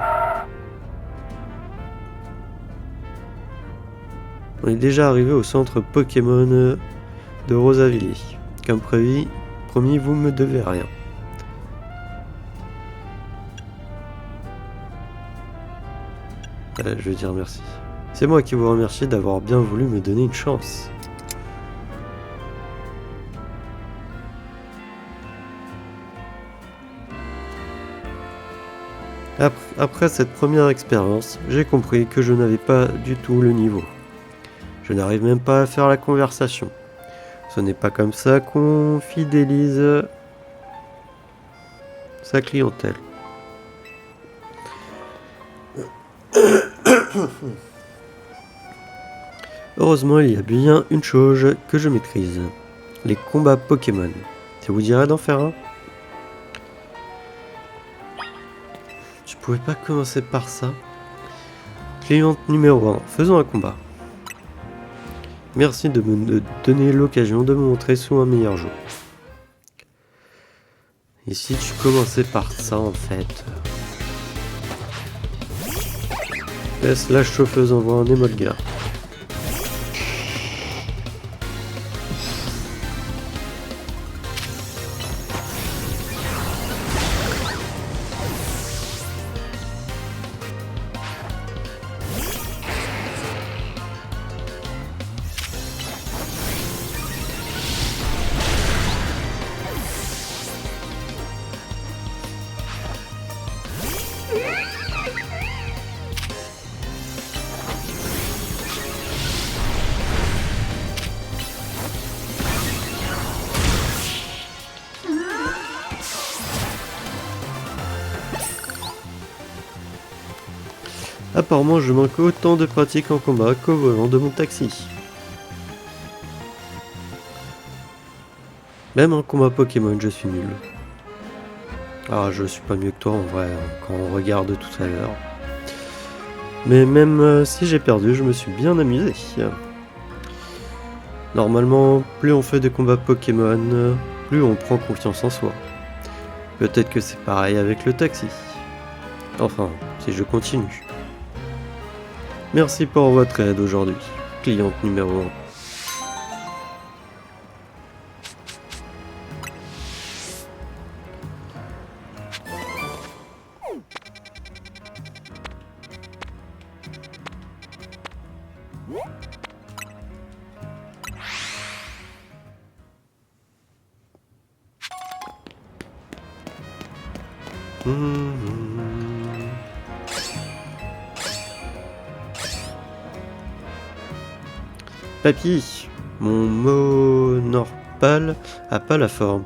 On est déjà arrivé au centre Pokémon de Rosaville. Comme promis, vous me devez rien. Je veux dire merci. C'est moi qui vous remercie d'avoir bien voulu me donner une chance. Après cette première expérience, j'ai compris que je n'avais pas du tout le niveau. Je n'arrive même pas à faire la conversation. Ce n'est pas comme ça qu'on fidélise sa clientèle. Heureusement, il y a bien une chose que je maîtrise. Les combats Pokémon. Ça vous dirait d'en faire un? Je pouvais pas commencer par ça. Cliente numéro 1, faisons un combat. Merci de me donner l'occasion de me montrer sous un meilleur jour. Et si tu commençais par ça en fait? Laisse la chauffeuse envoie un émolga. Apparemment, je manque autant de pratique en combat qu'au volant de mon taxi. Même en combat Pokémon, je suis nul. Ah, je suis pas mieux que toi en vrai, quand on regarde tout à l'heure. Mais même si j'ai perdu, je me suis bien amusé. Normalement, plus on fait de combats Pokémon, plus on prend confiance en soi. Peut-être que c'est pareil avec le taxi. Enfin, si je continue. Merci pour votre aide aujourd'hui, cliente numéro 1. Papy, mon Monorpal a pas la forme.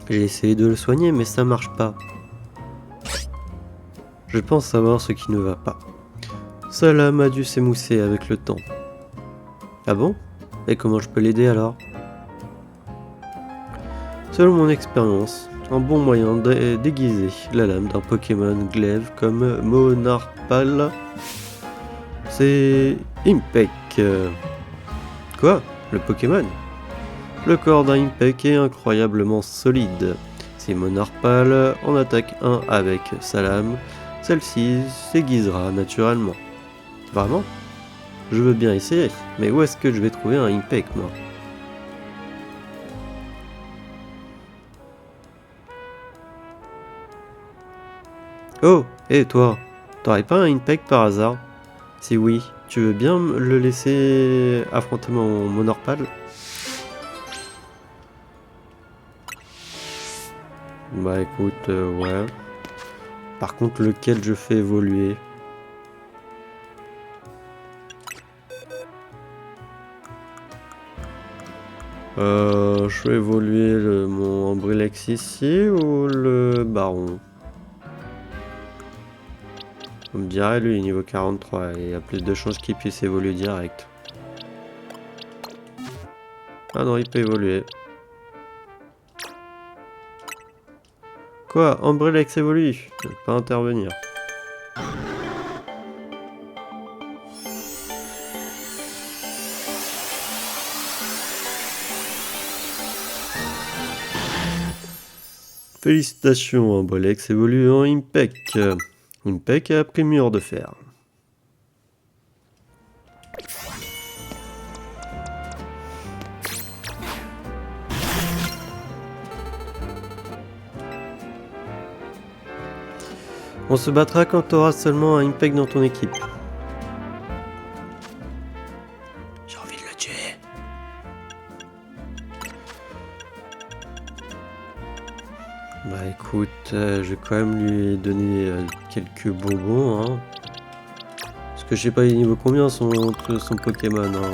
J'ai essayé de le soigner mais ça marche pas. Je pense savoir ce qui ne va pas. Salam a dû s'émousser avec le temps. Ah bon? Et comment je peux l'aider alors? Selon mon expérience, un bon moyen de déguiser la lame d'un Pokémon glaive comme Monarpal, c'est Impec. Quoi? Le Pokémon? Le corps d'un Impec est incroyablement solide. Si Monarpal en attaque un avec sa lame, celle-ci s'aiguisera naturellement. Vraiment? Je veux bien essayer, mais où est-ce que je vais trouver un Impec, moi? Oh, et toi, t'aurais pas un Impec par hasard? Si oui, tu veux bien le laisser affronter mon Monarpal? Bah écoute, ouais. Par contre, lequel je fais évoluer? Je fais évoluer mon Ambrelex ici ou le Baron? On me dirait lui, niveau 43, il y a plus de chances qu'il puisse évoluer direct. Ah non, il peut évoluer. Quoi? Ambrelex évolue? Je peux pas intervenir. Félicitations, Ambrelex évolue en Impec. Impec a appris mur de fer. On se battra quand tu auras seulement un Impec dans ton équipe. J'ai envie de le tuer. Bah écoute, je vais quand même lui donner quelques bonbons, hein. Parce que je sais pas il est niveau combien son Pokémon, hein.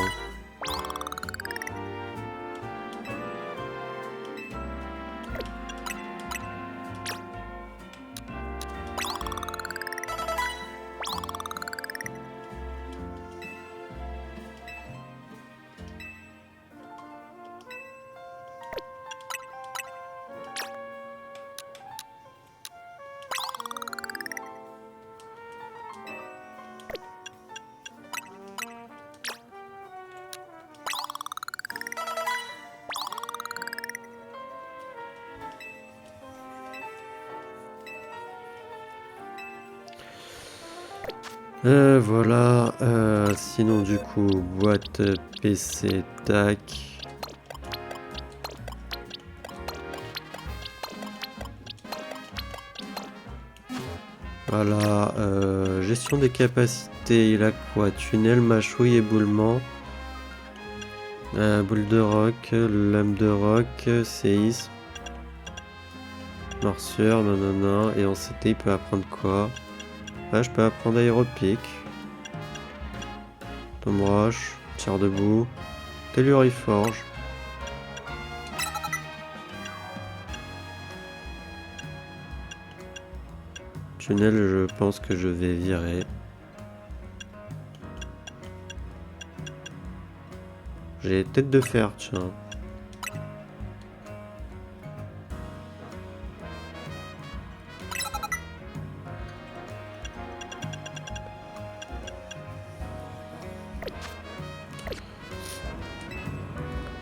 Voilà, sinon du coup, boîte PC, tac. Voilà, gestion des capacités, il a quoi? Tunnel, mâchouille, éboulement. Boule de roc, lame de roc, séisme. Morsure, nanana, et en CT il peut apprendre quoi? Là je peux apprendre aéropique. Tombe roche, tir debout, telluriforge. Tunnel, je pense que je vais virer. J'ai tête de fer, tiens.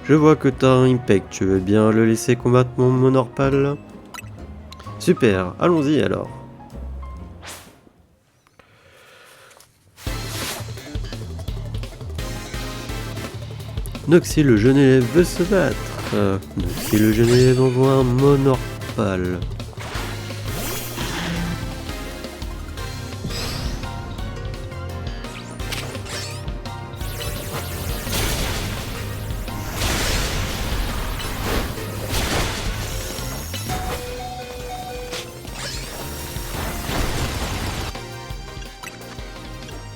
Je vois que t'as un Impec, tu veux bien le laisser combattre mon Monarpal? Super, allons-y alors. Noxy le jeune élève veut se battre. Noxy le jeune élève envoie un Monarpal.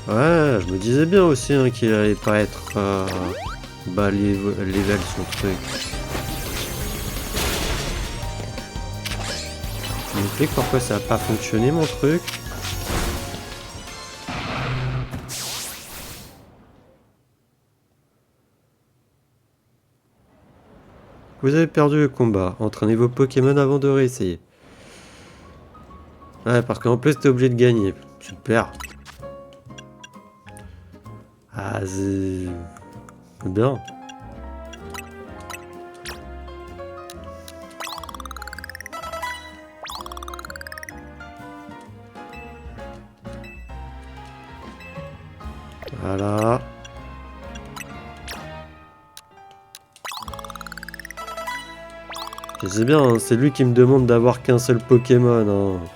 Ouais, je me disais bien aussi hein, qu'il allait pas être bas level son truc. Je me dis pourquoi ça a pas fonctionné mon truc. Vous avez perdu le combat. Entraînez vos Pokémon avant de réessayer. Ouais, parce qu'en plus, t'es obligé de gagner. Super. Ah, c'est bien. Voilà. Je sais bien, hein, c'est lui qui me demande d'avoir qu'un seul Pokémon. Hein.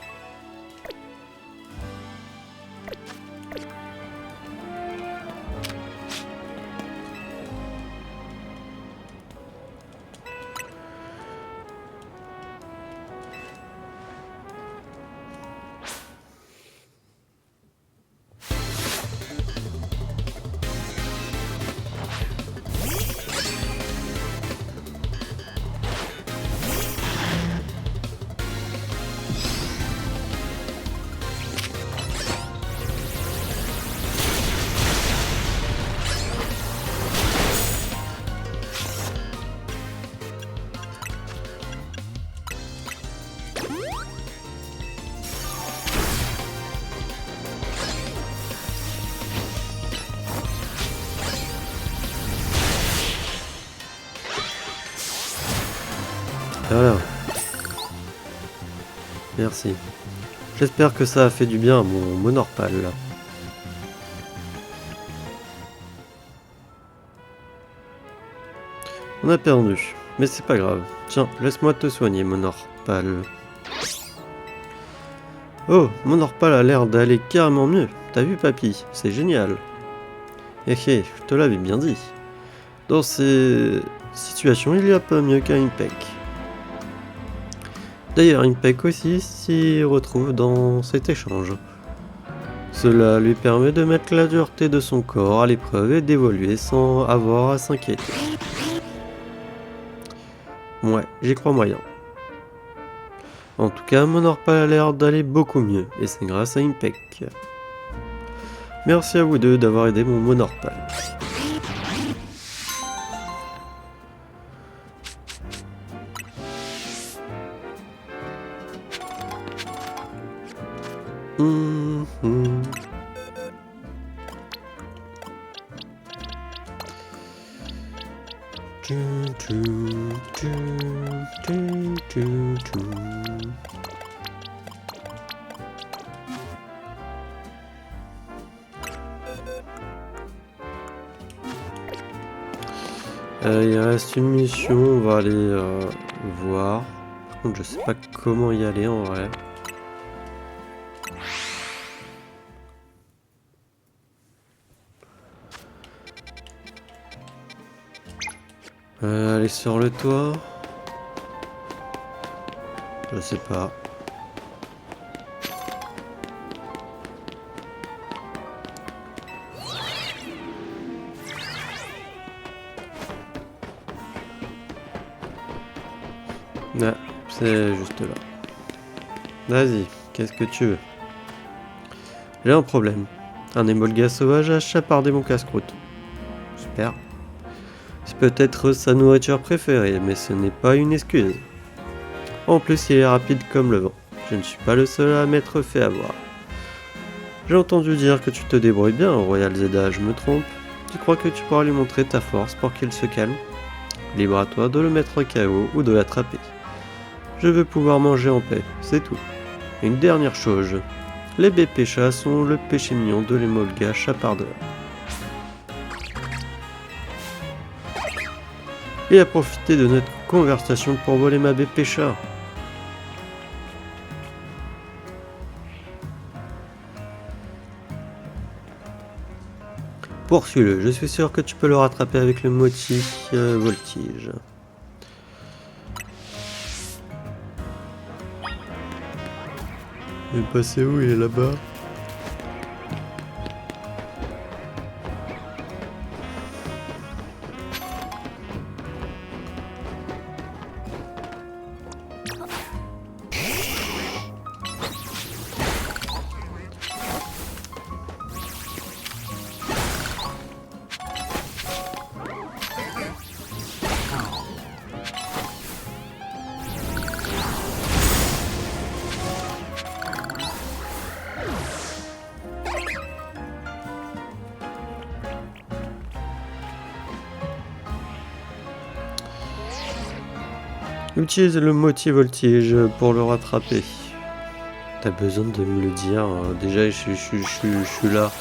Voilà. Merci. J'espère que ça a fait du bien à mon Monorpal. On a perdu, mais c'est pas grave. Tiens, laisse-moi te soigner, Monorpal. Oh, Monorpal a l'air d'aller carrément mieux. T'as vu, papy? C'est génial. Hé hé, je te l'avais bien dit. Dans ces situations, il n'y a pas mieux qu'un Impec. D'ailleurs, Impec aussi s'y retrouve dans cet échange. Cela lui permet de mettre la dureté de son corps à l'épreuve et d'évoluer sans avoir à s'inquiéter. Ouais, j'y crois moyen. En tout cas, Monorpal a l'air d'aller beaucoup mieux, et c'est grâce à Impec. Merci à vous deux d'avoir aidé mon Monorpal. Il reste une mission, on va aller voir. Par contre, je sais pas comment y aller en vrai. Aller sur le toit. Je sais pas. Ah, c'est juste là. Vas-y, qu'est-ce que tu veux? J'ai un problème. Un émolga sauvage a chapardé mon casse-croûte. Super. C'est peut-être sa nourriture préférée, mais ce n'est pas une excuse. En plus, il est rapide comme le vent. Je ne suis pas le seul à m'être fait avoir. J'ai entendu dire que tu te débrouilles bien, Royal Zeda, je me trompe? Tu crois que tu pourras lui montrer ta force pour qu'il se calme? Libre à toi de le mettre KO ou de l'attraper. Je veux pouvoir manger en paix, c'est tout. Une dernière chose. Les Bépéchas sont le péché mignon de l'émolga chapardeur. Et à profiter de notre conversation pour voler ma Bépécha. Poursuis-le, je suis sûr que tu peux le rattraper avec le Mochi Voltige. Il est passé où? Il est là-bas. Utilise le motif-voltige pour le rattraper. T'as besoin de me le dire. Déjà, je suis là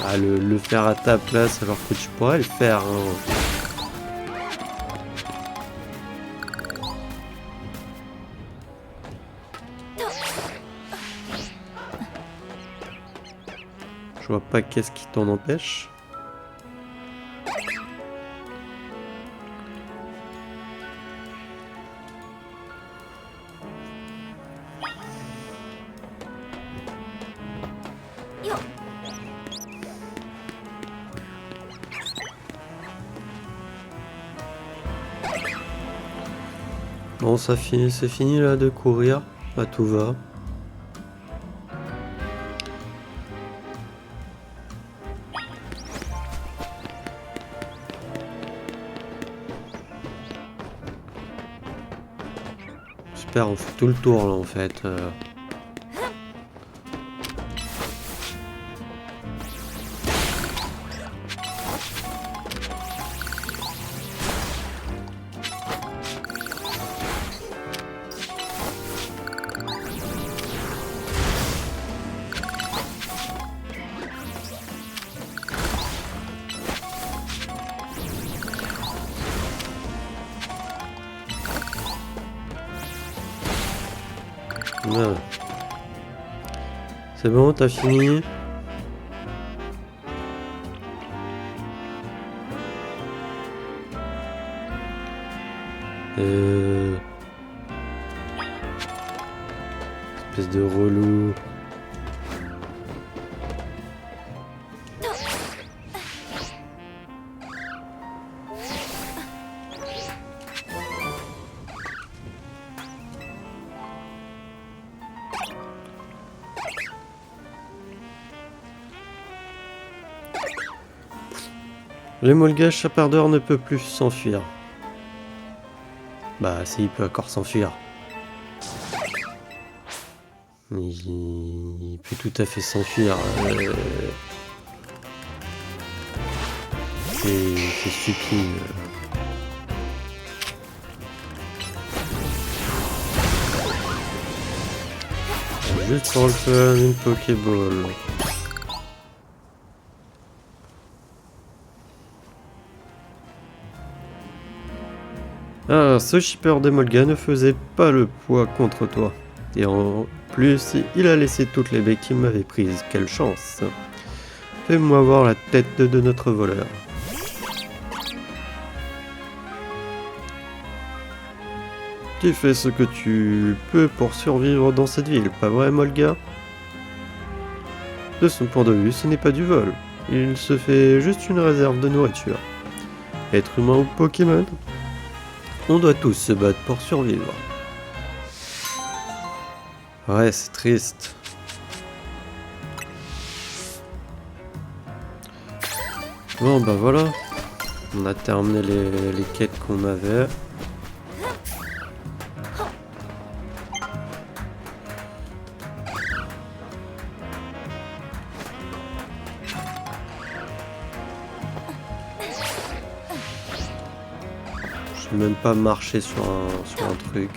à le faire à ta place alors que tu pourrais le faire. Hein. Je vois pas qu'est-ce qui t'en empêche. Bon, c'est fini là de courir. À tout va. Super, on fait tout le tour là en fait. Ouais. C'est bon, t'as fini? Espèce de relou. L'émolga chapardeur ne peut plus s'enfuir. Bah si, il peut encore s'enfuir. Il peut tout à fait s'enfuir. C'est stupide. Juste pour le fun, une Pokéball. Ah, ce shipper d'Emolga ne faisait pas le poids contre toi. Et en plus, il a laissé toutes les baies qui m'avaient prises. Quelle chance! Fais-moi voir la tête de notre voleur. Tu fais ce que tu peux pour survivre dans cette ville, pas vrai, Molga? De son point de vue, ce n'est pas du vol. Il se fait juste une réserve de nourriture. Être humain ou Pokémon, on doit tous se battre pour survivre. Ouais, c'est triste. Bon, bah voilà. On a terminé les quêtes qu'on avait. Je vais même pas marcher sur un truc.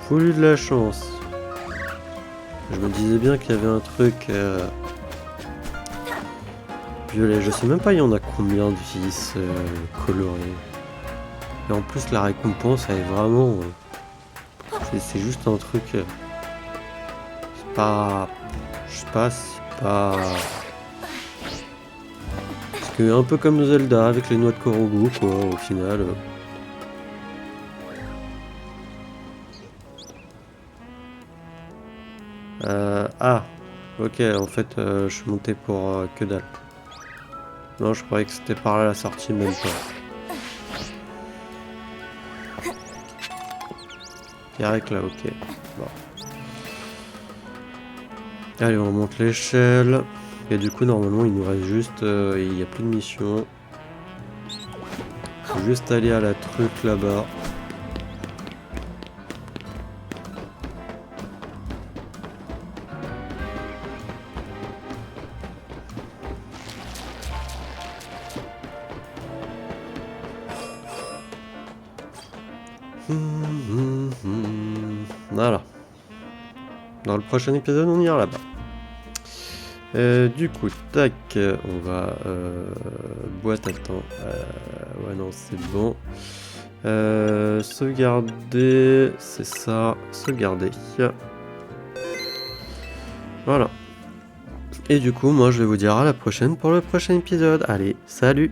Faut lui de la chance. Je me disais bien qu'il y avait un truc violet. Je sais même pas il y en a combien de vis colorés. Et en plus la récompense elle est vraiment... c'est juste un truc... c'est pas... je sais pas, c'est pas... Parce que un peu comme Zelda avec les noix de Korogu quoi au final. Ah, ok, en fait, je suis monté pour que dalle. Non, je croyais que c'était par là la sortie, même pas. Direct là, ok. Bon. Allez, on remonte l'échelle. Et du coup, normalement, il nous reste juste... il n'y a plus de mission. faut juste aller à la truc là-bas. Voilà. Dans le prochain épisode, on ira là-bas. Du coup, tac, on va... boîte, attends. Ouais, non, c'est bon. Sauvegarder, c'est ça. Sauvegarder. Voilà. Et du coup, moi, je vais vous dire à la prochaine pour le prochain épisode. Allez, salut!